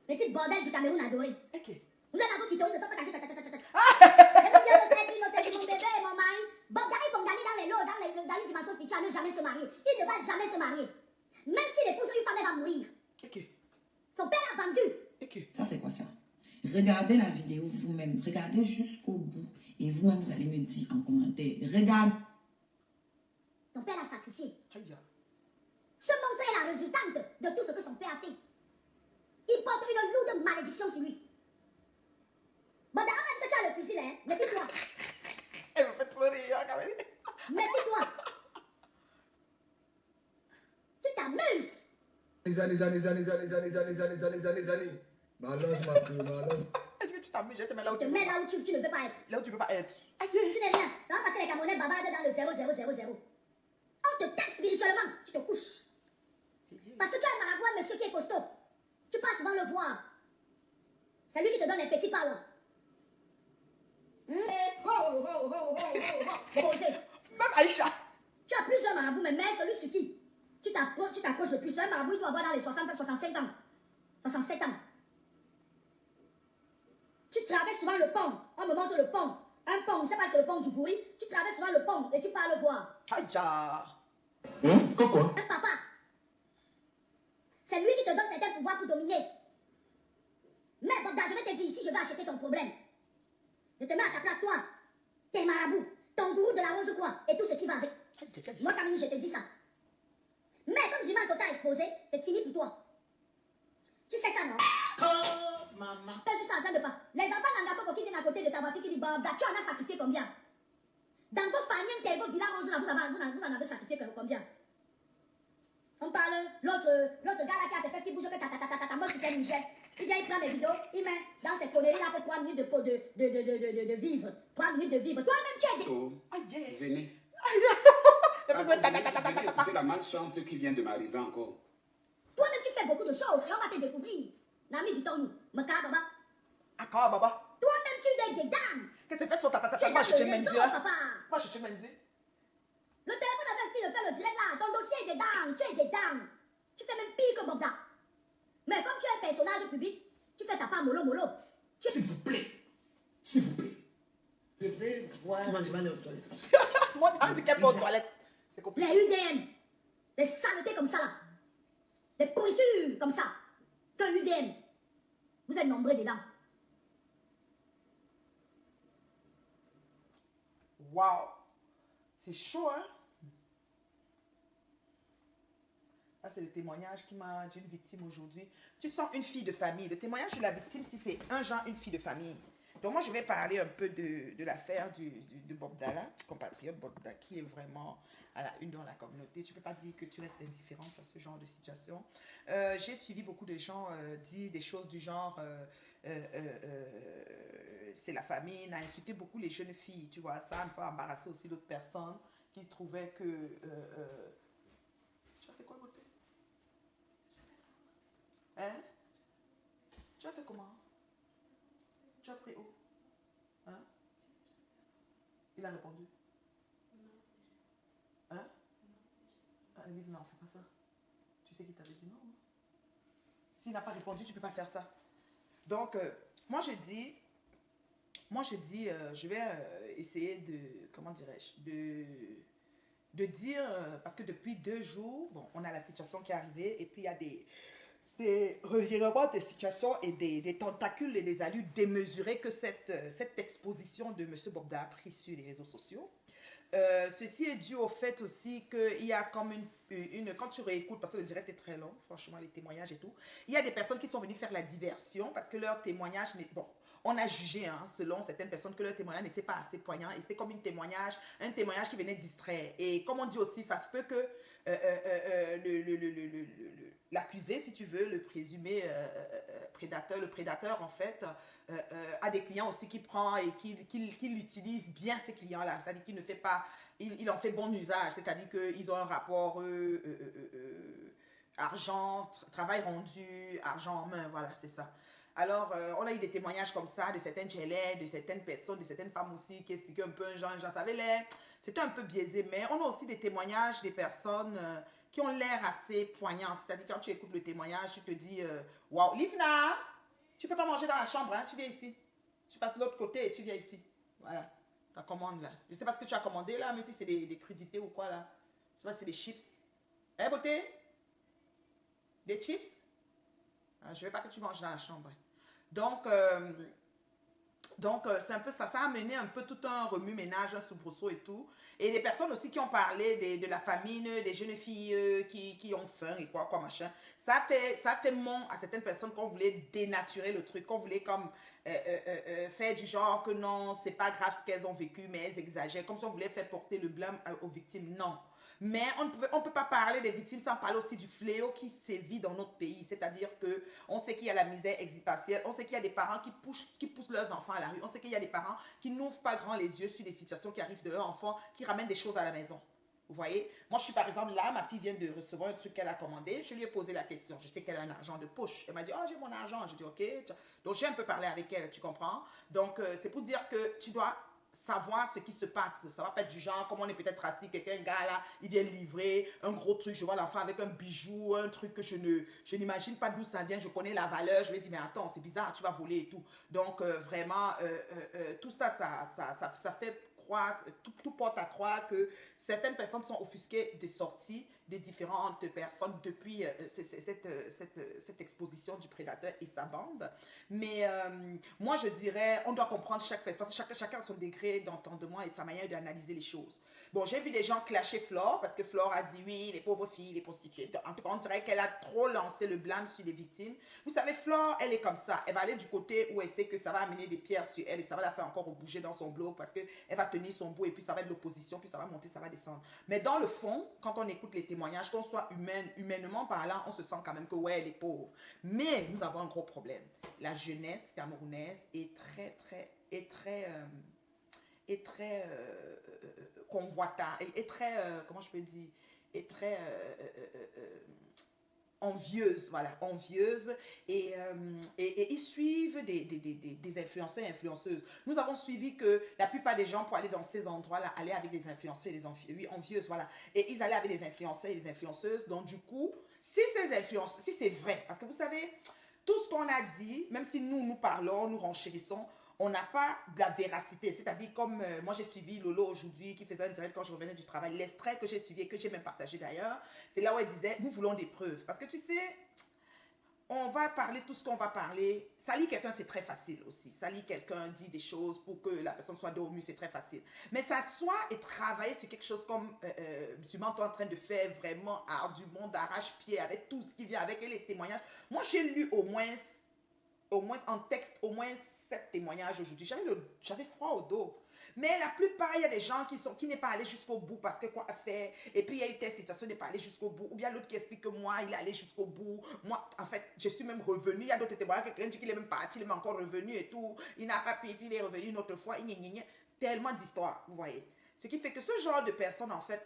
Petites bordelles du Cameroun adorées.
Ok.
Vous êtes dans vos clitoris, ne sont pas dans et vous viens de traiter mon bébé et mon mari. Bogda est condamné dans les lots, dans une dimension spirituelle à ne jamais se marier. Il ne va jamais se marier. Même s'il épouse une femme, elle va mourir.
Ok.
Son père l'a vendu.
Ok.
Ça, c'est quoi ça? Regardez la vidéo vous-même. Regardez jusqu'au bout. Et vous-même, vous allez me dire en commentaire. Regarde.
Ton père l'a sacrifié.
Aïe.
Ce monstre est la résultante de tout ce que son père a fait. Il porte une lourde malédiction sur lui. Bon, d'abord, même que tu as le fusil, hein, méfie-toi.
Elle me fait trop rire, quand même.
Méfie-toi. Tu t'amuses.
Les années. M'allonge ma queue, m'allonge.
Est-ce que tu t'amuses? Je te mets là où
Tu te mets là où tu ne veux pas être.
Là où tu peux pas être. Aïe.
Tu n'es rien. Ça va parce que les Camerounais bavardent dans le 0,000. On te tape spirituellement, tu te couches. Parce que tu as un marabout, un monsieur qui est costaud. Tu passes souvent le voir. C'est lui qui te donne les petits power. Déposé.
Même Aïcha.
Tu as plusieurs marabouts, mais celui sur qui tu t'approches le plus. Un marabout, il doit avoir dans les 65 ans. 67 ans. Tu traverses souvent le pont. On me montre le pont. Un pont, on ne sait pas si c'est le pont du Vouri. Tu traverses souvent le pont et tu pars le voir.
Aïe.
Quoi?
Un papa. C'est lui qui te donne certains pouvoirs pour dominer. Mais Bogda, je vais te dire ici, je vais acheter ton problème. Je te mets à ta place, toi, tes marabouts, ton gourou de la rose quoi, et tout ce qui va avec. Moi, Camille, je te dis ça. Mais comme Jiman t'a exposé, c'est fini pour toi. Tu sais ça, non?
Oh, maman.
T'es juste en train de pas. Les enfants n'en qui viennent à côté de ta voiture qui disent Bogda, tu en as sacrifié combien? Dans vos familles, vos villages, vous en avez sacrifié combien? On parle, l'autre gars là qui a ses fesses qui bouge, moi je suis une misère. Il vient, il prend mes vidéos, il met dans ses conneries là pour 3 minutes de vivre. 3 minutes de vivre. Toi-même tu es
Aïe.
Venez.
Aïe.
C'est la malchance qui vient de m'arriver encore.
Toi-même tu fais beaucoup de choses et on va te découvrir. Nami dit ton me baba.
Encore, baba.
Toi-même tu es des dames.
Que tes fesses sont
Tu es
moi,
dans
je te
le
mets
réseau,
Dieu.
papa.
Moi, je te mets Dieu.
Le téléphone avec qui le fait le direct là, ton dossier est des dames, tu es des dames. Tu fais même pire que Bogda. Mais comme tu es un personnage public, tu fais ta part mollo.
S'il vous plaît. S'il vous plaît. Je vais voir. Tu m'as demandé aux toilettes.
Moi, tu as dit qu'elle peut aux toilettes. C'est compliqué.
Les UDN, les saletés comme ça là, les pourritures comme ça, que UDN, vous êtes nombreux dedans.
Waouh. C'est chaud, hein? Ça, c'est le témoignage d'une victime aujourd'hui. Tu sens une fille de famille. Le témoignage de la victime, si c'est un genre, une fille de famille. Donc, moi, je vais parler un peu de l'affaire de Bogda, là, du compatriote Bogda, qui est vraiment à la une dans la communauté. Tu ne peux pas dire que tu restes indifférente à ce genre de situation. J'ai suivi beaucoup de gens dire des choses du genre c'est la famine, a insulté beaucoup les jeunes filles, tu vois. Ça a un peu embarrassé aussi d'autres personnes qui trouvaient que... Tu as fait quoi, beauté? Hein? Tu as fait comment? Tu Tu as pris où? Hein? Il a répondu. Hein? Ah, Liv, non, fais pas ça. Tu sais qu'il t'avait dit non, non? S'il n'a pas répondu, tu ne peux pas faire ça. Donc, moi, je dis, je vais essayer de, comment dirais-je, de dire, parce que depuis 2 jours, bon, on a la situation qui est arrivée, et puis il y a des revirements des situations et des tentacules et des allures démesurées que cette exposition de M. Bobda a pris sur les réseaux sociaux. Ceci est dû au fait aussi qu'il y a comme quand tu réécoutes, parce que le direct est très long, franchement, les témoignages et tout, il y a des personnes qui sont venues faire la diversion parce que leur témoignage n'est... Bon, on a jugé, hein, selon certaines personnes, que leur témoignage n'était pas assez poignant et c'était comme un témoignage qui venait distraire. Et comme on dit aussi, ça se peut que l'accusé, si tu veux, le présumé prédateur, le prédateur en fait, a des clients aussi qui prend et qui utilise bien ces clients-là. C'est-à-dire qu'il ne fait pas, il en fait bon usage. C'est-à-dire qu'ils ont un rapport argent, travail rendu, argent en main, voilà, c'est ça. Alors, on a eu des témoignages comme ça de certaines GLA, de certaines personnes, de certaines femmes aussi qui expliquaient un peu un genre, ça avait l'air, c'était un peu biaisé, mais on a aussi des témoignages des personnes qui ont l'air assez poignants. C'est-à-dire quand tu écoutes le témoignage, tu te dis, waouh, Livna, tu peux pas manger dans la chambre, hein, tu viens ici. Tu passes de l'autre côté et tu viens ici. Voilà, ta commande là. Je sais pas ce que tu as commandé là, même si c'est des crudités ou quoi là. Je sais pas si c'est des chips. Eh, beauté? Des chips? Ah, je veux pas que tu manges dans la chambre. Donc, c'est un peu ça. Ça a amené un peu tout un remue-ménage, un soubresaut et tout. Et des personnes aussi qui ont parlé de la famine, des jeunes filles qui ont faim et quoi machin. Ça fait mon à certaines personnes qu'on voulait dénaturer le truc, qu'on voulait comme faire du genre que non, c'est pas grave ce qu'elles ont vécu, mais elles exagèrent. Comme si on voulait faire porter le blâme aux victimes. Non. Mais on ne peut pas parler des victimes sans parler aussi du fléau qui sévit dans notre pays. C'est-à-dire qu'on sait qu'il y a la misère existentielle, on sait qu'il y a des parents qui poussent leurs enfants à la rue, on sait qu'il y a des parents qui n'ouvrent pas grand les yeux sur des situations qui arrivent de leurs enfants, qui ramènent des choses à la maison. Vous voyez? Moi, je suis par exemple là, ma fille vient de recevoir un truc qu'elle a commandé, je lui ai posé la question. Je sais qu'elle a un argent de poche. Elle m'a dit, oh, j'ai mon argent. Je dis, ok. Donc, j'ai un peu parlé avec elle, tu comprends? Donc, c'est pour dire que tu dois savoir ce qui se passe. Ça va pas être du genre, comme on est peut-être assis, quelqu'un, un gars là, il vient livrer un gros truc, je vois l'enfant avec un bijou, un truc que je n'imagine pas d'où ça vient, je connais la valeur, je lui dis, mais attends, c'est bizarre, tu vas voler et tout. Donc, vraiment, tout ça, ça fait croire, tout porte à croire que certaines personnes sont offusquées des sorties des différentes personnes depuis cette exposition du prédateur et sa bande. Mais moi, je dirais, on doit comprendre chaque personne, parce que chacun a son degré d'entendement et sa manière d'analyser les choses. Bon, j'ai vu des gens clasher Flore, parce que Flore a dit, oui, les pauvres filles, les prostituées. En tout cas, on dirait qu'elle a trop lancé le blâme sur les victimes. Vous savez, Flore, elle est comme ça. Elle va aller du côté où elle sait que ça va amener des pierres sur elle et ça va la faire encore bouger dans son blog parce qu'elle va tenir son bout et puis ça va être l'opposition, puis ça va monter, ça va descendre. Mais dans le fond, quand on écoute les témoignages, qu'on soit humainement parlant, on se sent quand même que, ouais, elle est pauvre. Mais nous avons un gros problème. La jeunesse camerounaise est très convoitable, est très, comment je peux dire, est très envieuse, voilà, envieuse, et ils suivent des influenceurs et influenceuses. Nous avons suivi que la plupart des gens, pour aller dans ces endroits-là, allaient avec des influenceurs et des envieuses, voilà, et ils allaient avec des influenceurs et des influenceuses. Donc du coup, si c'est vrai, parce que vous savez, tout ce qu'on a dit, même si nous parlons, nous renchérissons, on n'a pas de la véracité. C'est-à-dire comme moi j'ai suivi Lolo aujourd'hui qui faisait un direct quand je revenais du travail. L'extrait que j'ai suivi et que j'ai même partagé d'ailleurs, c'est là où elle disait, nous voulons des preuves. Parce que tu sais, on va parler tout ce qu'on va parler. Salir quelqu'un, c'est très facile aussi. Salir quelqu'un, dit des choses pour que la personne soit dos au mur, c'est très facile. Mais s'asseoir et travailler sur quelque chose comme tu m'entends en train de faire vraiment ardument, d'arrache-pied avec tout ce qui vient avec et les témoignages. Moi, j'ai lu au moins en texte, au moins 7 témoignages aujourd'hui. J'avais froid au dos. Mais la plupart, il y a des gens qui n'est pas allé jusqu'au bout parce que quoi faire. Et puis, il y a eu telle situation, n'est pas allé jusqu'au bout. Ou bien l'autre qui explique que moi, il est allé jusqu'au bout. Moi, en fait, je suis même revenu. Il y a d'autres témoignages. Quelqu'un dit qu'il est même parti, il est même encore revenu et tout. Il n'a pas pu, et puis il est revenu une autre fois. Tellement d'histoires, vous voyez. Ce qui fait que ce genre de personne, en fait,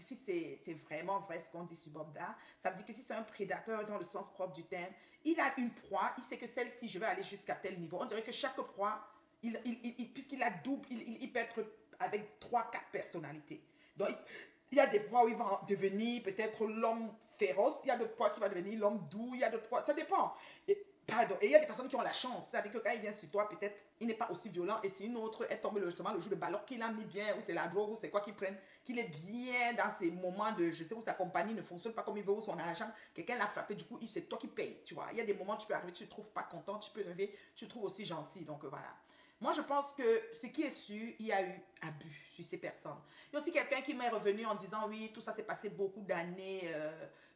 si c'est vraiment vrai ce qu'on dit sur Bobda, ça veut dire que si c'est un prédateur dans le sens propre du terme, il a une proie, il sait que celle-ci, je vais aller jusqu'à tel niveau. On dirait que chaque proie, puisqu'il a double, il peut être avec 3-4 personnalités. Donc, il y a des proies où il va devenir peut-être l'homme féroce, il y a d'autres proies qui va devenir l'homme doux, il y a d'autres proies, ça dépend. Et il y a des personnes qui ont la chance, c'est-à-dire que quand il vient sur toi, peut-être il n'est pas aussi violent, et si une autre est tombée justement le jour de ballon, qu'il a mis bien, ou c'est la drogue, ou c'est quoi qu'il prenne, qu'il est bien dans ces moments de, je sais, où sa compagnie ne fonctionne pas comme il veut, ou son argent, quelqu'un l'a frappé, du coup, c'est toi qui payes, tu vois. Il y a des moments où tu peux arriver, tu ne te trouves pas content, tu peux arriver, tu te trouves aussi gentil, donc voilà. Moi, je pense que ce qui est sûr, il y a eu abus sur ces personnes. Il y a aussi quelqu'un qui m'est revenu en disant, oui, tout ça s'est passé beaucoup d'années,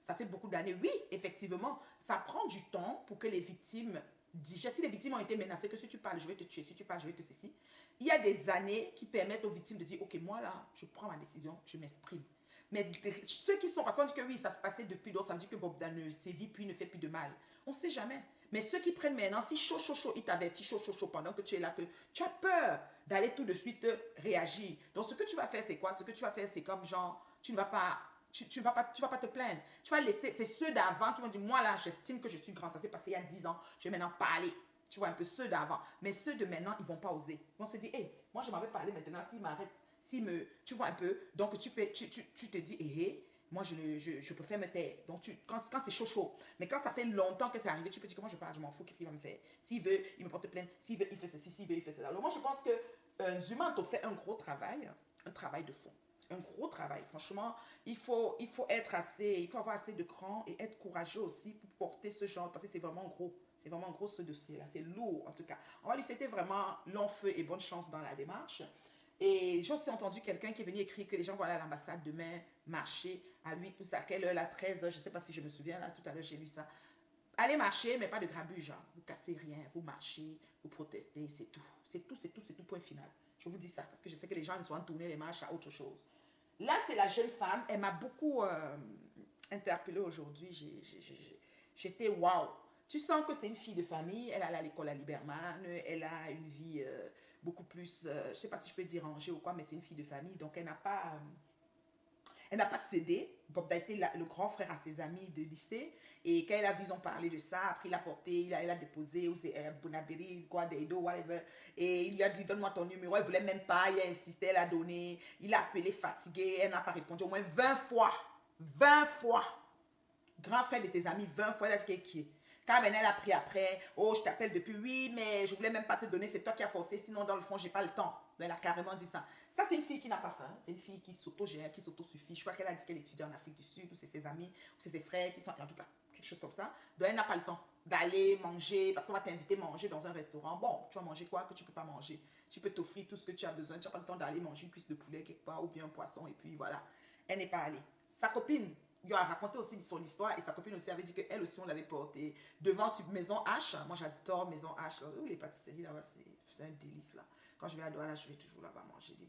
ça fait beaucoup d'années. Oui, effectivement, ça prend du temps pour que les victimes digèrent. Si les victimes ont été menacées que si tu parles, je vais te tuer, si tu parles, je vais te ceci. Il y a des années qui permettent aux victimes de dire, ok, moi là, je prends ma décision, je m'exprime. Mais ceux qui sont, parce qu'on dit que oui, ça se passait depuis, donc ça veut dire que Bobda ne sévit puis ne fait plus de mal. On ne sait jamais. Mais ceux qui prennent maintenant, si chaud, il t'avertit chaud, pendant que tu es là, que tu as peur d'aller tout de suite réagir. Donc, ce que tu vas faire, c'est quoi? Ce que tu vas faire, c'est comme genre, tu ne vas pas te plaindre. Tu vas laisser, c'est ceux d'avant qui vont dire, moi là, j'estime que je suis grand. Ça s'est passé il y a 10 ans, je vais maintenant parler. Tu vois, un peu ceux d'avant. Mais ceux de maintenant, ils ne vont pas oser. Ils vont se dire, hé, moi je m'avais parlé maintenant, s'ils m'arrêtent, tu vois un peu. Donc, tu te dis, hé, moi, je préfère me taire. Donc, quand c'est chaud. Mais quand ça fait longtemps que c'est arrivé, tu peux dire, comment je parle, je m'en fous, qu'est-ce qu'il va me faire? S'il veut, il me porte plainte. S'il veut, il fait ceci. S'il veut, il fait cela. Alors, moi, je pense que Zumanto fait un gros travail, un travail de fond. Un gros travail. Franchement, il faut avoir assez de cran et être courageux aussi pour porter ce genre, parce que c'est vraiment gros. C'est vraiment gros ce dossier-là. C'est lourd, en tout cas. On va lui souhaiter vraiment long feu et bonne chance dans la démarche. Et j'ai aussi entendu quelqu'un qui est venu écrire que les gens vont aller à l'ambassade demain, marcher à 8, tout ça, à quelle heure, à 13h, je ne sais pas si je me souviens, là, tout à l'heure, j'ai lu ça. Allez marcher, mais pas de grabuge, hein. Vous cassez rien, vous marchez, vous protestez, c'est tout. C'est tout, point final. Je vous dis ça, parce que je sais que les gens, ils ont tourné les marches à autre chose. Là, c'est la jeune femme, elle m'a beaucoup interpellée aujourd'hui. J'étais waouh. Tu sens que c'est une fille de famille, elle allait à l'école à Liberman, elle a une vie beaucoup plus, je ne sais pas si je peux dire rangée ou quoi, mais c'est une fille de famille, donc elle n'a pas cédé. Bob a été le grand frère à ses amis de lycée, et quand elle a vu, ils ont parlé de ça, après il a porté, elle a déposé, ou c'est Bonaberi, quoi, Deido, whatever, et il lui a dit, donne-moi ton numéro, elle ne voulait même pas, il a insisté, elle a donné, il a appelé fatigué, elle n'a pas répondu au moins 20 fois, grand frère de tes amis, 20 fois, elle a dit qui est. Quand elle a pris après, oh, je t'appelle depuis, oui, mais je voulais même pas te donner, c'est toi qui as forcé, sinon dans le fond, j'ai pas le temps. Elle a carrément dit ça. Ça, c'est une fille qui n'a pas faim, c'est une fille qui s'auto-gère, qui s'auto-suffit. Je crois qu'elle a dit qu'elle étudie en Afrique du Sud, ou c'est ses amis, ou c'est ses frères qui sont, en tout cas, quelque chose comme ça. Donc, elle n'a pas le temps d'aller manger, parce qu'on va t'inviter à manger dans un restaurant. Bon, tu vas manger quoi que tu peux pas manger? Tu peux t'offrir tout ce que tu as besoin, tu n'as pas le temps d'aller manger une cuisse de poulet quelque part, ou bien un poisson, et puis voilà. Elle n'est pas allée. Sa copine lui a raconté aussi son histoire, et sa copine aussi avait dit qu'elle aussi on l'avait portée devant Maison H. Moi j'adore Maison H, là. Les pâtisseries là-bas, c'est un délice là. Quand je vais à Douala, je vais toujours là-bas manger des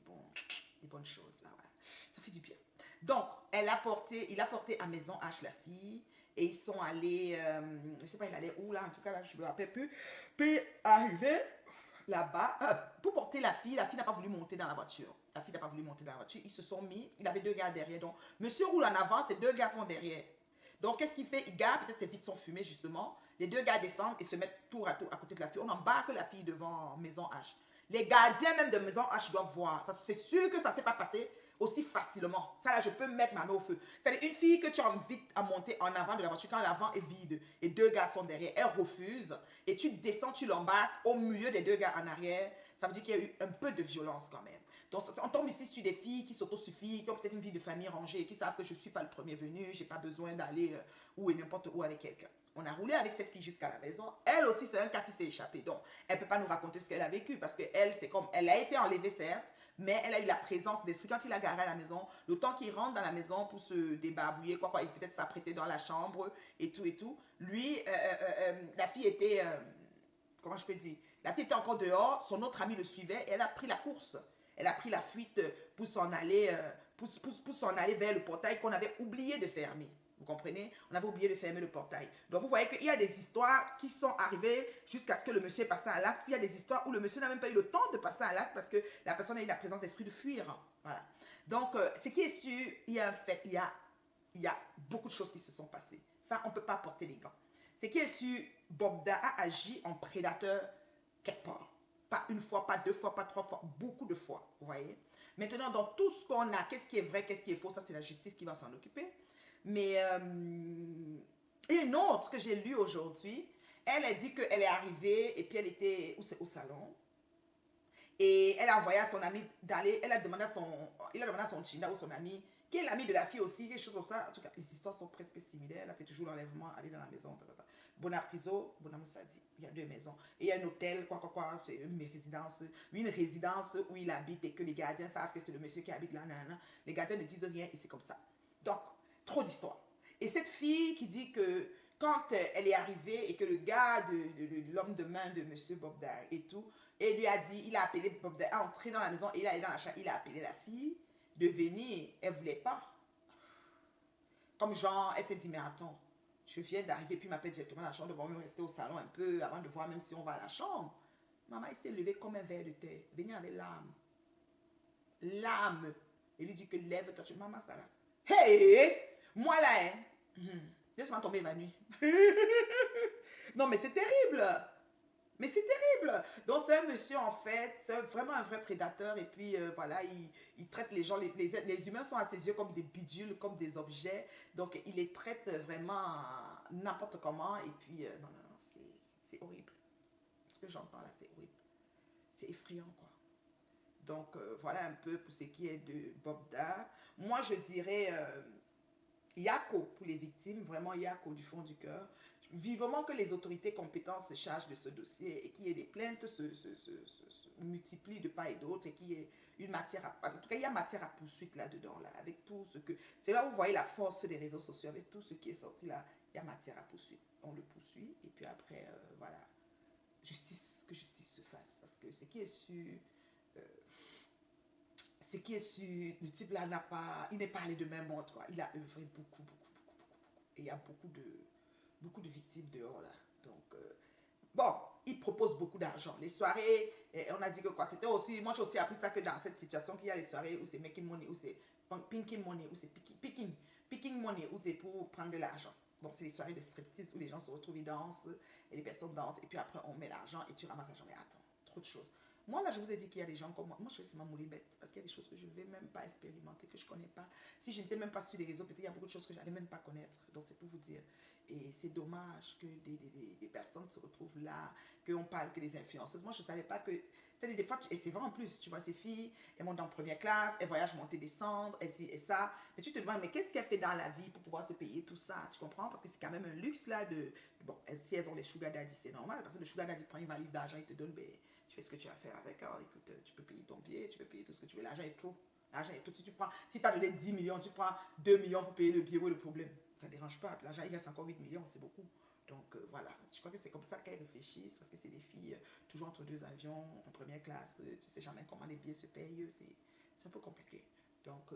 bonnes choses là. Voilà. Ça fait du bien. Donc il a porté à Maison H la fille, et ils sont allés, je sais pas il allait où là, en tout cas là je me rappelle plus. Puis arrivé là-bas, pour porter la fille n'a pas voulu monter dans la voiture. La fille n'a pas voulu monter dans la voiture. Ils se sont mis, il avait 2 gars derrière. Donc, monsieur roule en avant, ses 2 gars sont derrière. Donc, qu'est-ce qu'il fait? Il garde, peut-être ses vitres sont fumées justement. Les 2 gars descendent et se mettent tour à tour à côté de la fille. On embarque la fille devant Maison H. Les gardiens même de Maison H doivent voir. C'est sûr que ça ne s'est pas passé aussi facilement. Ça là, je peux mettre ma main au feu. C'est-à-dire une fille que tu invites à monter en avant de la voiture quand l'avant est vide et 2 gars sont derrière. Elle refuse et tu descends, tu l'embarques au milieu des 2 gars en arrière. Ça veut dire qu'il y a eu un peu de violence quand même. Donc, on tombe ici sur des filles qui s'autosuffisent, qui ont peut-être une vie de famille rangée, qui savent que je ne suis pas le premier venu, je n'ai pas besoin d'aller où et n'importe où avec quelqu'un. On a roulé avec cette fille jusqu'à la maison. Elle aussi, c'est un cas qui s'est échappé. Donc, elle ne peut pas nous raconter ce qu'elle a vécu parce qu'elle, c'est comme, elle a été enlevée certes, mais elle a eu la présence d'esprit. Quand il a garé à la maison, le temps qu'il rentre dans la maison pour se débarbouiller, il peut-être s'apprêter dans la chambre et tout. Lui, la fille était, comment je peux dire, la fille était encore dehors, son autre ami le suivait et elle a pris la course. Elle a pris la fuite pour s'en aller, vers le portail qu'on avait oublié de fermer. Vous comprenez? On avait oublié de fermer le portail. Donc, vous voyez qu'il y a des histoires qui sont arrivées jusqu'à ce que le monsieur est passé à l'acte. Puis, il y a des histoires où le monsieur n'a même pas eu le temps de passer à l'acte parce que la personne a eu la présence d'esprit de fuir. Voilà. Donc, ce qui est sûr, il y a un fait, il y a beaucoup de choses qui se sont passées. Ça, on ne peut pas porter les gants. Ce qui est sûr, Bogda a agi en prédateur quelque part. Pas une fois, pas deux fois, pas trois fois, beaucoup de fois. Vous voyez? Maintenant, dans tout ce qu'on a, qu'est-ce qui est vrai, qu'est-ce qui est faux, ça, c'est la justice qui va s'en occuper. Mais et une autre que j'ai lue aujourd'hui, elle a dit qu'elle est arrivée et puis elle était au salon. Et elle a envoyé à son ami d'aller, il a demandé à son china ou son ami, qui est l'ami de la fille aussi, des choses comme ça. En tout cas, les histoires sont presque similaires. Là, c'est toujours l'enlèvement, aller dans la maison. Bonapriso, Bonamoussadi, il y a 2 maisons. Et il y a un hôtel, c'est une résidence où il habite et que les gardiens savent que c'est le monsieur qui habite là, nanana. Les gardiens ne disent rien et c'est comme ça. Donc, trop d'histoires. Et cette fille qui dit que quand elle est arrivée et que le gars de l'homme de main de monsieur Bogda et tout, et lui a dit, il a appelé Bogda à entrer dans la maison et il est allé dans la chambre, il a appelé la fille de venir, elle ne voulait pas. Comme genre, elle s'est dit, mais attends, je viens d'arriver, puis m'appelle directement à la chambre, on va rester au salon un peu avant de voir même si on va à la chambre. Maman, il s'est levé comme un ver de terre, venir avec l'âme. L'âme. Il lui dit que lève-toi, maman, ça va. Hey! Moi là, hein? Laisse-moi tomber ma nuit. Non, mais c'est terrible. Mais c'est terrible. Donc, c'est un monsieur, en fait, c'est vraiment un vrai prédateur. Et puis, voilà, il traite les gens, les humains sont à ses yeux comme des bidules, comme des objets. Donc, il les traite vraiment n'importe comment. Et puis, non, c'est horrible. Ce que j'entends là, c'est horrible. C'est effrayant, quoi. Donc, voilà un peu pour ce qui est de Bogda. Moi, je dirais Yako pour les victimes, vraiment Yako du fond du cœur. Vivement que les autorités compétentes se chargent de ce dossier et qu'il y ait des plaintes se multiplient de part et d'autre et qu'il y ait une matière à... En tout cas, il y a matière à poursuite là-dedans, là, avec tout ce que... C'est là où vous voyez la force des réseaux sociaux, avec tout ce qui est sorti là, il y a matière à poursuite. On le poursuit et puis après, voilà, justice, que justice se fasse. Parce que ce qui est sûr... le type là n'a pas... Il n'est pas allé de même monde, quoi. Il a œuvré beaucoup. Et il y a beaucoup de victimes dehors là. Donc, bon, il propose beaucoup d'argent. Les soirées, on a dit que quoi, c'était aussi, moi j'ai aussi appris ça que dans cette situation qu'il y a les soirées où c'est making money, où c'est pinking money, où c'est picking money, où c'est pour prendre de l'argent. Donc, c'est les soirées de striptease où les gens se retrouvent, ils dansent, et les personnes dansent, et puis après on met l'argent et tu ramasses l'argent. Mais attends, trop de choses. Moi, là, je vous ai dit qu'il y a des gens comme moi. Moi, je suis ma mourir bête. Parce qu'il y a des choses que je ne vais même pas expérimenter, que je ne connais pas. Si je n'étais même pas sur les réseaux, peut-être il y a beaucoup de choses que je n'allais même pas connaître. Donc, c'est pour vous dire. Et c'est dommage que des personnes se retrouvent là, qu'on parle que des influenceuses. Moi, je ne savais pas que... Des fois, et c'est vrai en plus, tu vois, ces filles, elles montent en première classe, elles voyagent monter, descendre, et ça. Mais tu te demandes, mais qu'est-ce qu'elle fait dans la vie pour pouvoir se payer tout ça? Tu comprends? Parce que c'est quand même un luxe, là, de... Bon, si elles ont les sugar daddy, c'est normal. Parce que le sugar daddy prend une valise d'argent, il te donne... Ben, tu fais ce que tu as à faire avec. Alors, écoute, tu peux payer ton billet, tu peux payer tout ce que tu veux. L'argent est trop. L'argent est tout. Si tu as donné 10 millions, tu prends 2 millions pour payer le billet. Où est le problème? Ça ne dérange pas. L'argent, il reste encore 8 millions, c'est beaucoup. Donc, voilà. Je crois que c'est comme ça qu'elles réfléchissent parce que c'est des filles toujours entre 2 avions, en première classe. Tu ne sais jamais comment les billets se payent. C'est un peu compliqué. Donc,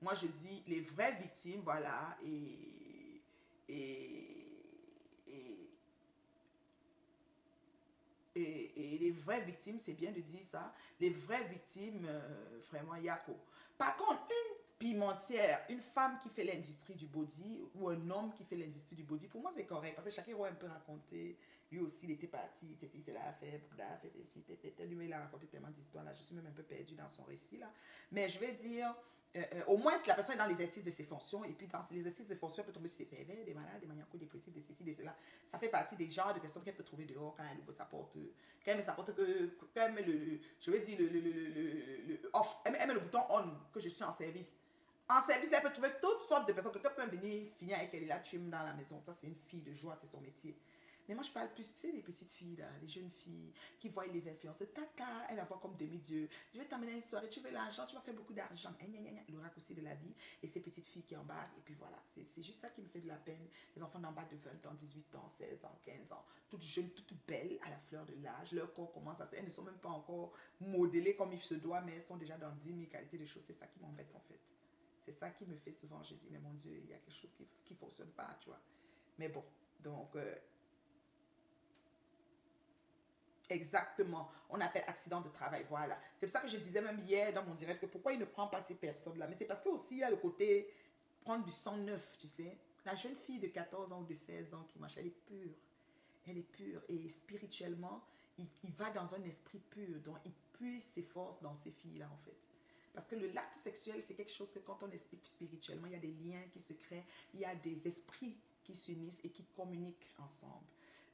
moi, je dis les vraies victimes, voilà. Et les vraies victimes, c'est bien de dire ça, les vraies victimes, vraiment, Yako. Par contre, une pimentière, une femme qui fait l'industrie du body ou un homme qui fait l'industrie du body, pour moi, c'est correct. Parce que chacun va un peu raconter. Lui aussi, il était parti, c'est là, fait ceci, lui, il a raconté tellement d'histoires là. Je suis même un peu perdue dans son récit là. Mais je vais dire... au moins, la personne est dans l'exercice de ses fonctions, et puis dans l'exercice de ses fonctions, elle peut tomber sur des pervers, des malades, des maniaco-dépressifs, des ceci, des cela. Ça fait partie des genres de personnes qu'elle peut trouver dehors quand elle ouvre sa porte. Quand elle s'apporte que, quand elle met je vais dire, off, elle met le bouton on, que je suis en service. En service, elle peut trouver toutes sortes de personnes, quelqu'un peut venir finir avec elle, là, tu dans la maison. Ça, c'est une fille de joie, c'est son métier. Mais moi, je parle plus, tu sais, des petites filles, là, les jeunes filles qui voient les influences. Tata, elle la voit comme demi-dieu. Je vais t'emmener à une soirée, tu veux l'argent, tu vas faire beaucoup d'argent. Le raccourci de la vie. Et ces petites filles qui embarquent. Et puis voilà, c'est juste ça qui me fait de la peine. Les enfants d'embarquent de 20 ans, 18 ans, 16 ans, 15 ans. Toutes jeunes, toutes belles à la fleur de l'âge. Leur corps commence à... Elles ne sont même pas encore modelées comme il se doit, mais elles sont déjà dans 10 000 qualités de choses. C'est ça qui m'embête en fait. C'est ça qui me fait souvent, je dis, mais mon Dieu, il y a quelque chose qui ne fonctionne pas, tu vois. Mais bon, donc, exactement, on appelle accident de travail, voilà. C'est pour ça que je disais même hier dans mon direct que pourquoi il ne prend pas ces personnes-là. Mais c'est parce que aussi il y a le côté prendre du sang neuf, tu sais. La jeune fille de 14 ans ou de 16 ans qui marche, elle est pure. Elle est pure et spirituellement, il va dans un esprit pur, donc il puise ses forces dans ces filles-là en fait. Parce que l'acte sexuel, c'est quelque chose que quand on explique spirituellement, il y a des liens qui se créent, il y a des esprits qui s'unissent et qui communiquent ensemble.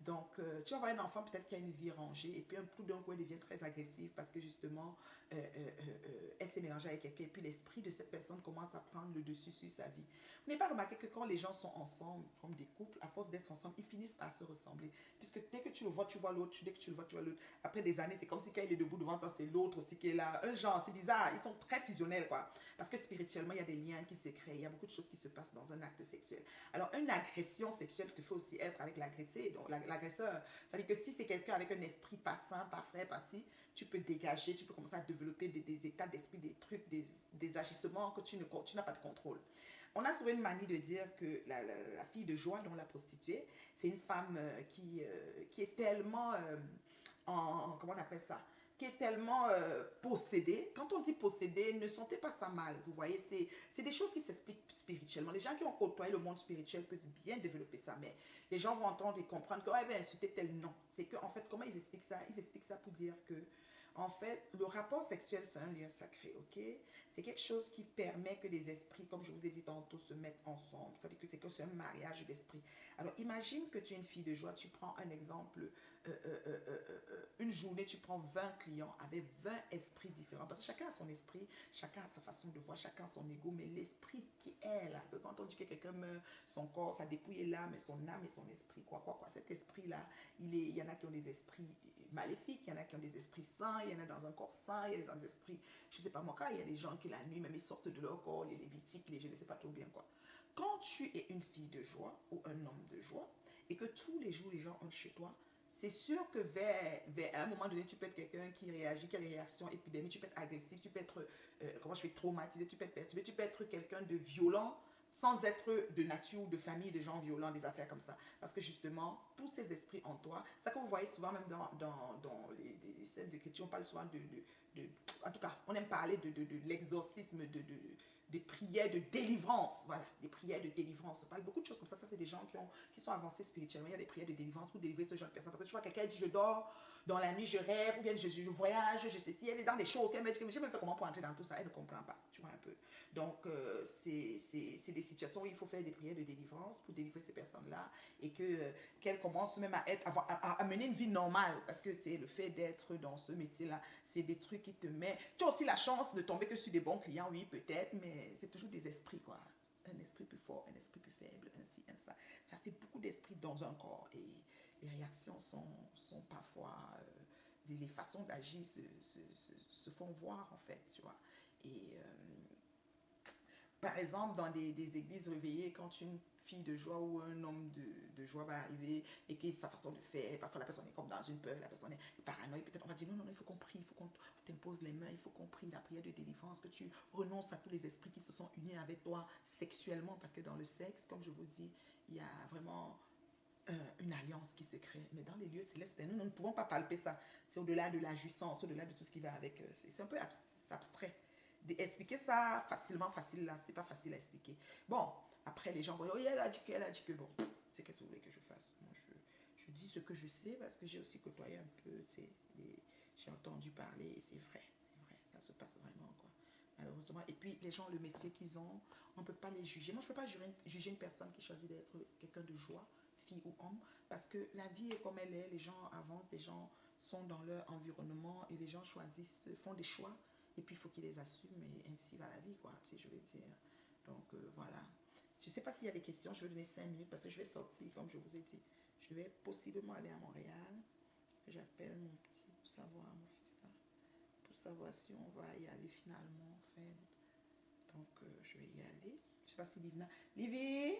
Donc, tu vas voir un enfant peut-être qui a une vie rangée et puis tout d'un coup, elle devient très agressive parce que justement, elle s'est mélangée avec quelqu'un et puis l'esprit de cette personne commence à prendre le dessus sur sa vie. Vous n'avez pas remarqué que quand les gens sont ensemble, comme des couples, à force d'être ensemble, ils finissent par se ressembler. Puisque dès que tu le vois, tu vois l'autre. Dès que tu le vois, tu vois l'autre. Après des années, c'est comme si quand il est debout devant toi, c'est l'autre aussi qui est là. Un genre, c'est bizarre. Ils sont très fusionnels, quoi. Parce que spirituellement, il y a des liens qui se créent. Il y a beaucoup de choses qui se passent dans un acte sexuel. Alors, une agression sexuelle te fait aussi être avec l'agressé, donc l'agresseur. C'est-à-dire que si c'est quelqu'un avec un esprit pas sain, pas frais, pas si, tu peux dégager, tu peux commencer à développer des états d'esprit, des trucs, des agissements que tu n'as pas de contrôle. On a souvent une manie de dire que la fille de joie, dont la prostituée, c'est une femme qui est tellement comment on appelle ça, qui est tellement possédée. Quand on dit possédée, ne sentez pas ça mal. Vous voyez, c'est des choses qui s'expliquent spirituellement. Les gens qui ont côtoyé le monde spirituel peuvent bien développer ça, mais les gens vont entendre et comprendre que elle va insulter tel nom. C'est qu'en fait, comment ils expliquent ça? Ils expliquent ça pour dire que en fait, le rapport sexuel, c'est un lien sacré, ok? C'est quelque chose qui permet que les esprits, comme je vous ai dit tantôt, se mettent ensemble. C'est-à-dire que c'est un mariage d'esprit. Alors, imagine que tu es une fille de joie. Tu prends un exemple, une journée, tu prends 20 clients avec 20 esprits différents. Parce que chacun a son esprit, chacun a sa façon de voir, chacun a son ego. Mais l'esprit qui est là, que quand on dit que quelqu'un meurt, son corps, sa dépouille est là, mais son âme et son esprit, quoi. Cet esprit-là, il y en a qui ont des esprits maléfiques, il y en a qui ont des esprits sains, il y en a dans un corps sain, il y a des esprits, je ne sais pas moi, quand il y a des gens qui la nuit, même ils sortent de leur corps, les lévitiques, je ne sais pas trop bien quoi. Quand tu es une fille de joie ou un homme de joie et que tous les jours les gens entrent chez toi, c'est sûr que vers un moment donné, tu peux être quelqu'un qui réagit, qui a des réactions épidémiques, tu peux être agressif, tu peux être, traumatisé, tu peux être perturbé, tu peux être quelqu'un de violent, sans être de nature ou de famille, de gens violents, des affaires comme ça. Parce que justement, tous ces esprits en toi, ça que vous voyez souvent même dans les scènes d'écriture, on parle souvent en tout cas, on aime parler de l'exorcisme, des prières de délivrance, voilà, des prières de délivrance. On parle beaucoup de choses comme ça. Ça, c'est des gens qui sont avancés spirituellement. Il y a des prières de délivrance pour délivrer ce genre de personnes. Parce que tu vois, quelqu'un dit, je dors, dans la nuit, je rêve, ou bien je voyage, je sais si elle est dans des choses, qu'elle me dit, mais je ne sais pas comment pour entrer dans tout ça, elle ne comprend pas, tu vois un peu. Donc, c'est des situations où il faut faire des prières de délivrance pour délivrer ces personnes-là et qu'elles commencent même à mener une vie normale. Parce que c'est le fait d'être dans ce métier-là, c'est des trucs qui te mettent... Tu as aussi la chance de tomber que sur des bons clients, oui, peut-être, mais c'est toujours des esprits, quoi. Un esprit plus fort, un esprit plus faible, ainsi, ça. Ça fait beaucoup d'esprits dans un corps et les réactions sont parfois... les façons d'agir se font voir, en fait, tu vois. Et... par exemple, dans des églises réveillées, quand une fille de joie ou un homme de joie va arriver et que sa façon de faire, parfois la personne est comme dans une peur, la personne est paranoïaque, peut-être on va dire non, il faut qu'on prie, il faut qu'on t'impose les mains, il faut qu'on prie la prière de délivrance, que tu renonces à tous les esprits qui se sont unis avec toi sexuellement, parce que dans le sexe, comme je vous dis, il y a vraiment une alliance qui se crée. Mais dans les lieux célestes, nous ne pouvons pas palper ça. C'est au-delà de la jouissance, au-delà de tout ce qui va avec. C'est un peu abstrait. Expliquer ça facilement, facile là, c'est pas facile à expliquer. Bon, après les gens vont dire, oh, elle a dit que bon, c'est qu'est-ce que vous voulez que je fasse? Moi, je dis ce que je sais parce que j'ai aussi côtoyé un peu, tu sais, j'ai entendu parler et c'est vrai, ça se passe vraiment, quoi. Malheureusement. Et puis, les gens, le métier qu'ils ont, on ne peut pas les juger. Moi, je ne peux pas juger une personne qui choisit d'être quelqu'un de joie, fille ou homme, parce que la vie est comme elle est, les gens avancent, les gens sont dans leur environnement et les gens choisissent, font des choix. Et puis, il faut qu'ils les assument et ainsi va la vie, quoi, tu sais, je veux dire. Donc, voilà. Je ne sais pas s'il y a des questions, je vais donner 5 minutes parce que je vais sortir, comme je vous ai dit. Je vais possiblement aller à Montréal. J'appelle mon petit pour savoir, mon fils là, pour savoir si on va y aller finalement, en fait. Donc, je vais y aller. Je ne sais pas si Livna... Livy,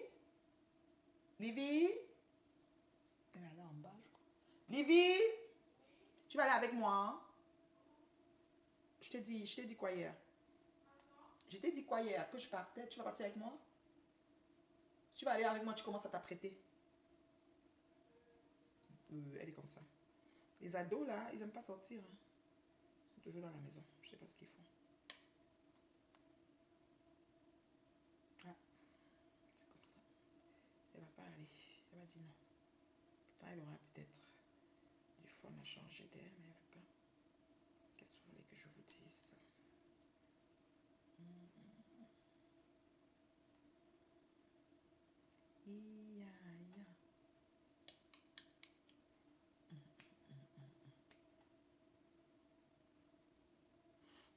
elle est allée en bas, je crois. Livy, tu vas aller avec moi, hein? Je t'ai dit quoi hier? Je t'ai dit quoi hier? Que je partais, tu vas partir avec moi? Tu vas aller avec moi, tu commences à t'apprêter. Elle est comme ça. Les ados là, ils n'aiment pas sortir. Hein. Ils sont toujours dans la maison. Je ne sais pas ce qu'ils font. Ah, c'est comme ça. Elle va pas aller. Elle va dire non. Pourtant, elle aura peut-être du fun à changer d'air, mais elle ne veut pas. Qu'est-ce que vous voulez que je vous dise? Ia, ia.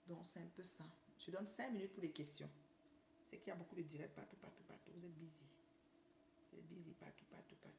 Donc, c'est un peu ça. Je donne 5 minutes pour les questions. C'est qu'il y a beaucoup de directs partout, partout, partout. Vous êtes busy. Vous êtes busy partout, partout, partout.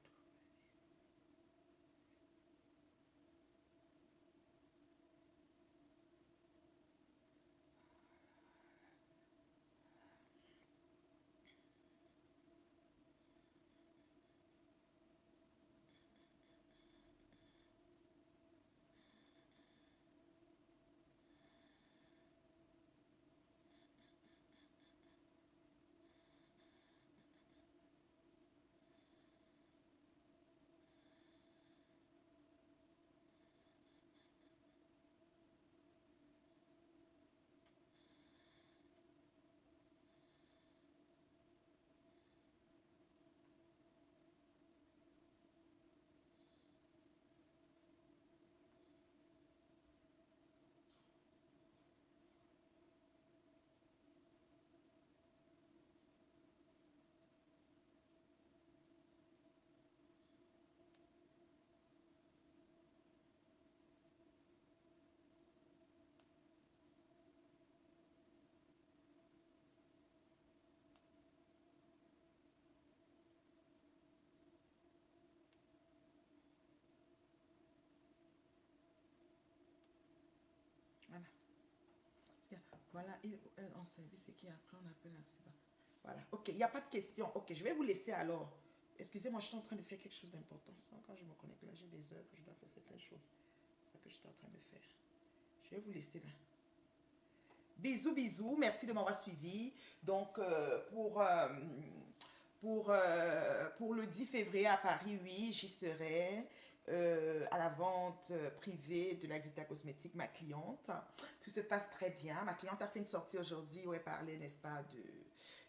Voilà. Voilà, il est en service et qui après on appelle accident. Voilà, ok, il n'y a pas de question. Ok, je vais vous laisser alors. Excusez-moi, je suis en train de faire quelque chose d'important. Quand je me connecte là, j'ai des heures que je dois faire certaines choses. C'est ça que je suis en train de faire. Je vais vous laisser là. Bisous, bisous. Merci de m'avoir suivi. Donc, pour le 10 février à Paris, oui, j'y serai. À la vente privée de la Glita Cosmétique, ma cliente. Tout se passe très bien. Ma cliente a fait une sortie aujourd'hui où elle parlait, n'est-ce pas,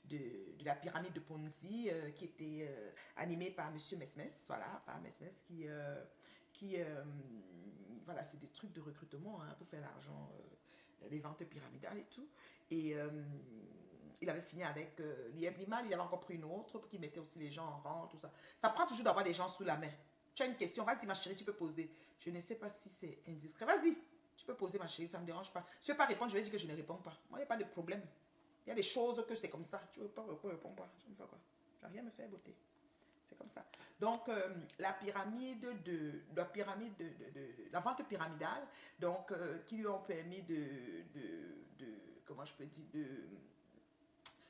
de la pyramide de Ponzi qui était animée par Monsieur Mesmes, voilà, par Mesmes voilà, c'est des trucs de recrutement hein, pour faire l'argent, les ventes pyramidales et tout. Et il avait fini avec l'IEB-Limal, il avait encore pris une autre pour qu'il mettait aussi les gens en rang, tout ça. Ça prend toujours d'avoir des gens sous la main. Tu as une question, vas-y ma chérie, tu peux poser. Je ne sais pas si c'est indiscret. Vas-y, tu peux poser ma chérie, ça ne me dérange pas. Si tu ne veux pas répondre, je vais dire que je ne réponds pas. Moi, il n'y a pas de problème. Il y a des choses que c'est comme ça. Tu ne veux pas répondre, réponds pas. Tu me fais quoi? Tu n'as rien à me faire, beauté. C'est comme ça. Donc, la la vente pyramidale, donc, qui lui ont permis comment je peux dire,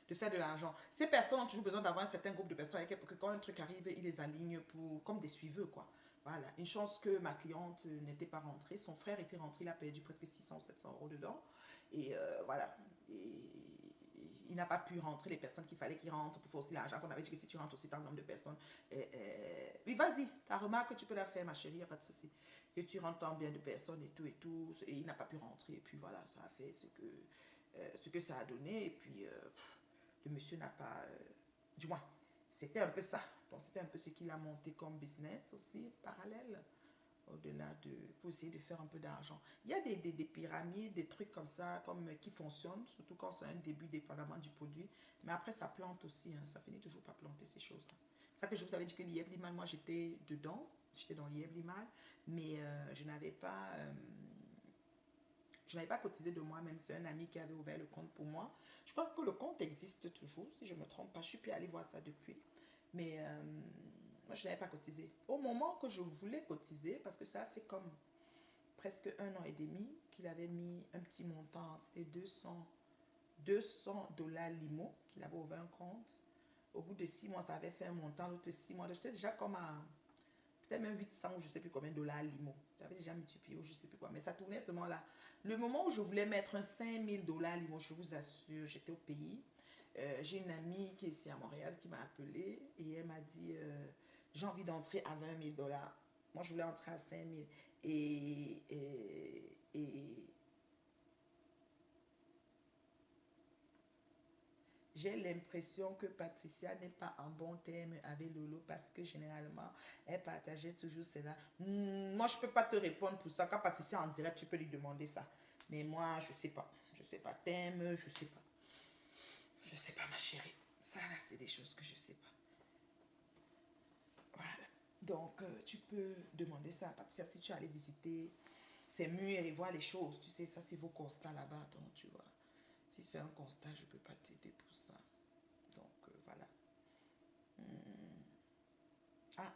de faire de l'argent. Ces personnes ont toujours besoin d'avoir un certain groupe de personnes avec elles pour que quand un truc arrive, ils les alignent comme des suiveux, quoi. Voilà. Une chance que ma cliente n'était pas rentrée. Son frère était rentré, il a perdu presque 600 ou 700 euros dedans. Et voilà. Et il n'a pas pu rentrer les personnes qu'il fallait qu'il rentre pour faire aussi l'argent. On avait dit que si tu rentres aussi dans le nombre de personnes. Oui, vas-y, ta remarque, tu peux la faire, ma chérie, il n'y a pas de souci. Que tu rentres en bien de personnes et tout et tout. Et il n'a pas pu rentrer. Et puis voilà, ça a fait ce que ça a donné. Et puis le monsieur n'a pas. Du moins, c'était un peu ça. Donc, c'était un peu ce qu'il a monté comme business aussi, parallèle. Au-delà pour essayer de faire un peu d'argent. Il y a des pyramides, des trucs comme ça, qui fonctionnent, surtout quand c'est un début dépendamment du produit. Mais après, ça plante aussi. Hein, ça finit toujours par planter ces choses-là. C'est ça que je vous avais dit que l'IEB-Limal, moi, j'étais dedans. J'étais dans l'IEB-Limal, mais je n'avais pas cotisé de moi-même. C'est un ami qui avait ouvert le compte pour moi. Je crois que le compte existe toujours, si je ne me trompe pas. Je suis plus allée voir ça depuis. Mais moi, je n'avais pas cotisé. Au moment que je voulais cotiser, parce que ça a fait comme presque 1 an et demi qu'il avait mis un petit montant, c'était $200 limo, qu'il avait ouvert un compte. Au bout de 6 mois, ça avait fait un montant. L'autre 6 mois, j'étais déjà comme à peut-être même 800 ou je ne sais plus combien de dollars limo. J'avais déjà multiplié ou je sais plus quoi, mais ça tournait seulement là. Le moment où je voulais mettre un 5000 $, je vous assure, j'étais au pays. J'ai une amie qui est ici à Montréal qui m'a appelé et elle m'a dit j'ai envie d'entrer à 20 000 $. Moi, je voulais entrer à 5 000. Et j'ai l'impression que Patricia n'est pas en bon terme avec Lolo parce que généralement, elle partageait toujours cela. Moi, je ne peux pas te répondre pour ça. Quand Patricia est en direct, tu peux lui demander ça. Mais moi, je ne sais pas. Je ne sais pas. Thème, je ne sais pas. Je ne sais pas, ma chérie. Ça, là, c'est des choses que je ne sais pas. Voilà. Donc, tu peux demander ça à Patricia si tu allais visiter ces murs et voir les choses. Tu sais, ça, c'est vos constats là-bas. Donc, tu vois. Si c'est un constat, je ne peux pas t'aider pour ça. Donc, voilà. Ah.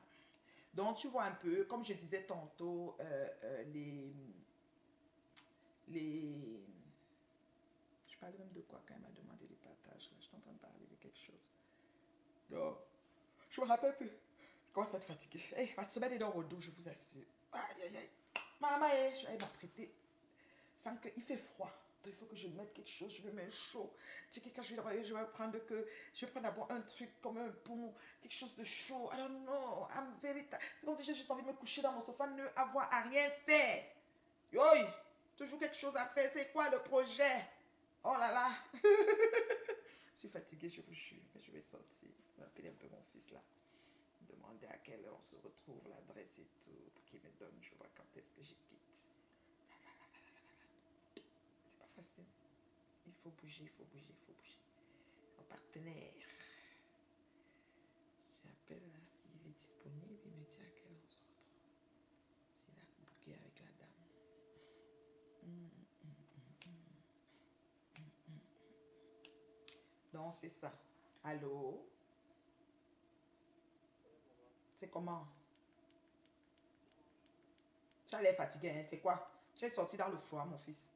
Donc, tu vois un peu, comme je disais tantôt, je parlais même de quoi quand elle m'a demandé les partages. Là. Je suis en train de parler de quelque chose. Donc, je me rappelle plus. Je commence à être fatiguée. Hey, ma semaine est dans le dos, je vous assure. Aïe, aïe, aïe. Maman, elle m'a prêté. Sans qu'il fait froid. Donc, il faut que je mette quelque chose. Je vais mettre chaud. Tu sais, quand je vais prendre d'abord un truc comme un bon, quelque chose de chaud. I don't know. I'm very tired. C'est comme si j'ai juste envie de me coucher dans mon sofa, ne avoir à rien faire. Yo, toujours quelque chose à faire. C'est quoi le projet? Oh là là. Je suis fatiguée, je vous jure. Je vais sortir. Je vais appeler un peu mon fils là. Demander à quelle heure on se retrouve, l'adresse et tout, pour qu'il me donne, je vois quand est-ce que j'y quitte. C'est pas facile. Il faut bouger, il faut bouger, il faut bouger. Mon partenaire. J'appelle là s'il est disponible, il me dit à quelle heure on se retrouve. S'il a booké avec la dame. Donc c'est ça. Allô? C'est comment? Tu as l'air fatigué, hein? C'est quoi? Tu es sorti dans le froid, mon fils.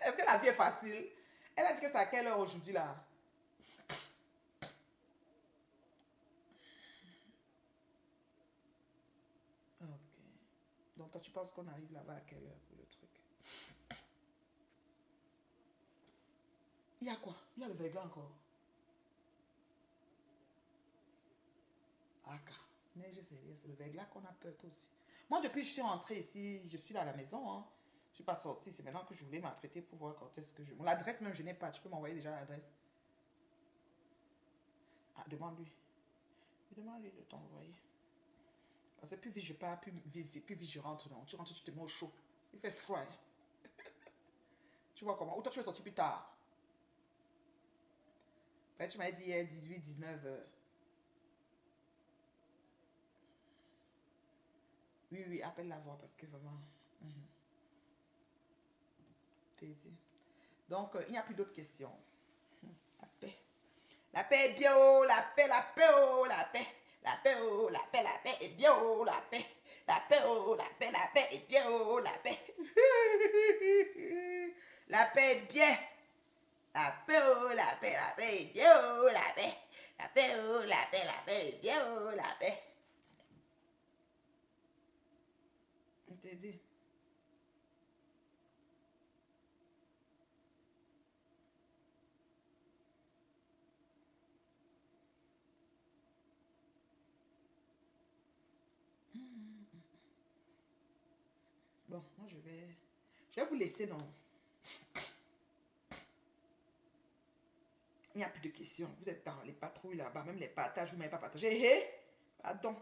Est-ce que la vie est facile? Elle a dit que c'est à quelle heure aujourd'hui là? Ok. Donc toi tu penses qu'on arrive là-bas à quelle heure pour le truc? Il y a quoi? Il y a le verglas encore. Ah, mais je sais bien, c'est le verglas qu'on a peur aussi. Moi, depuis que je suis rentrée ici, je suis là à la maison. Hein. Je ne suis pas sortie. C'est maintenant que je voulais m'apprêter pour voir quand est-ce que je... L'adresse même, je n'ai pas. Tu peux m'envoyer déjà l'adresse. Ah, demande-lui. Demande-lui de t'envoyer. Parce que plus vite je pars, plus vite je rentre. Non. Tu rentres, tu te mets au chaud. Il fait froid. Hein. Tu vois comment? Ou toi, tu es sorti plus tard. Après, tu m'as dit hier 18, 19 heures. Oui, oui, appelle la voix parce que vraiment... T'es dit. Donc, il n'y a plus d'autres questions. La paix. La paix est bien haut, la paix, oh, la paix. La paix, oh, la paix est bien haut, la paix. La paix, oh, la paix est bien haut, la paix. La paix est bien. La paix, oh, la paix est bien haut, la paix. La paix, oh, la paix est bien haut, la paix. On te dit. Bon, moi je vais vous laisser, non? Il n'y a plus de questions. Vous êtes dans les patrouilles là-bas, même les partages, vous ne m'avez pas partagé. Hé, hé, pardon.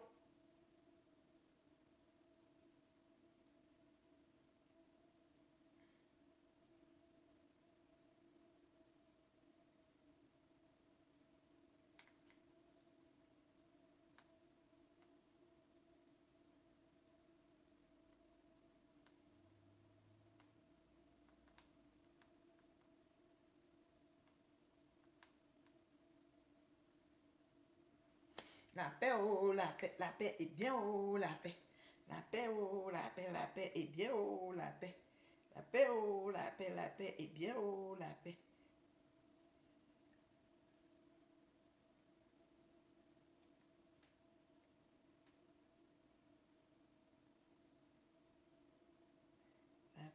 La paix, oh, la paix est bien, oh, la paix. La paix, oh, la paix est bien, oh, la paix. La paix, oh, la paix est bien, oh, la paix.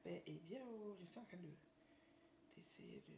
paix est bien. Oh, je suis en train d'essayer de...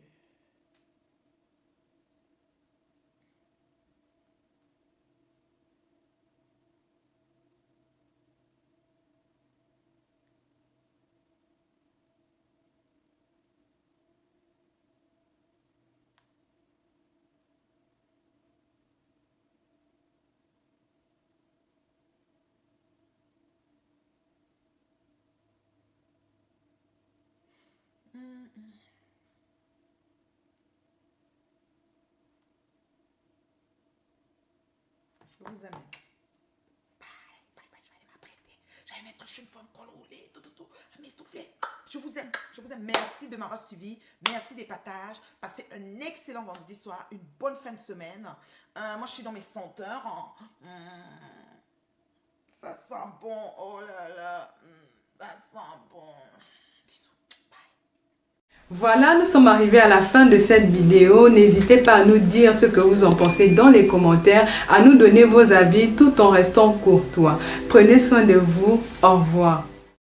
Je vous aime. Bye, bye, je vais aller m'apprêter. Je vais mettre une forme col roulé, tout, m'essouffler. Je vous aime, je vous aime. Merci de m'avoir suivi. Merci des partages. Passez un excellent vendredi soir, une bonne fin de semaine. Moi, je suis dans mes senteurs. Ça sent bon, oh là là. Ça sent bon. Bisous.
Voilà, nous sommes arrivés à la fin de cette vidéo. N'hésitez pas à nous dire ce que vous en pensez dans les commentaires, à nous donner vos avis tout en restant courtois. Prenez soin de vous. Au revoir.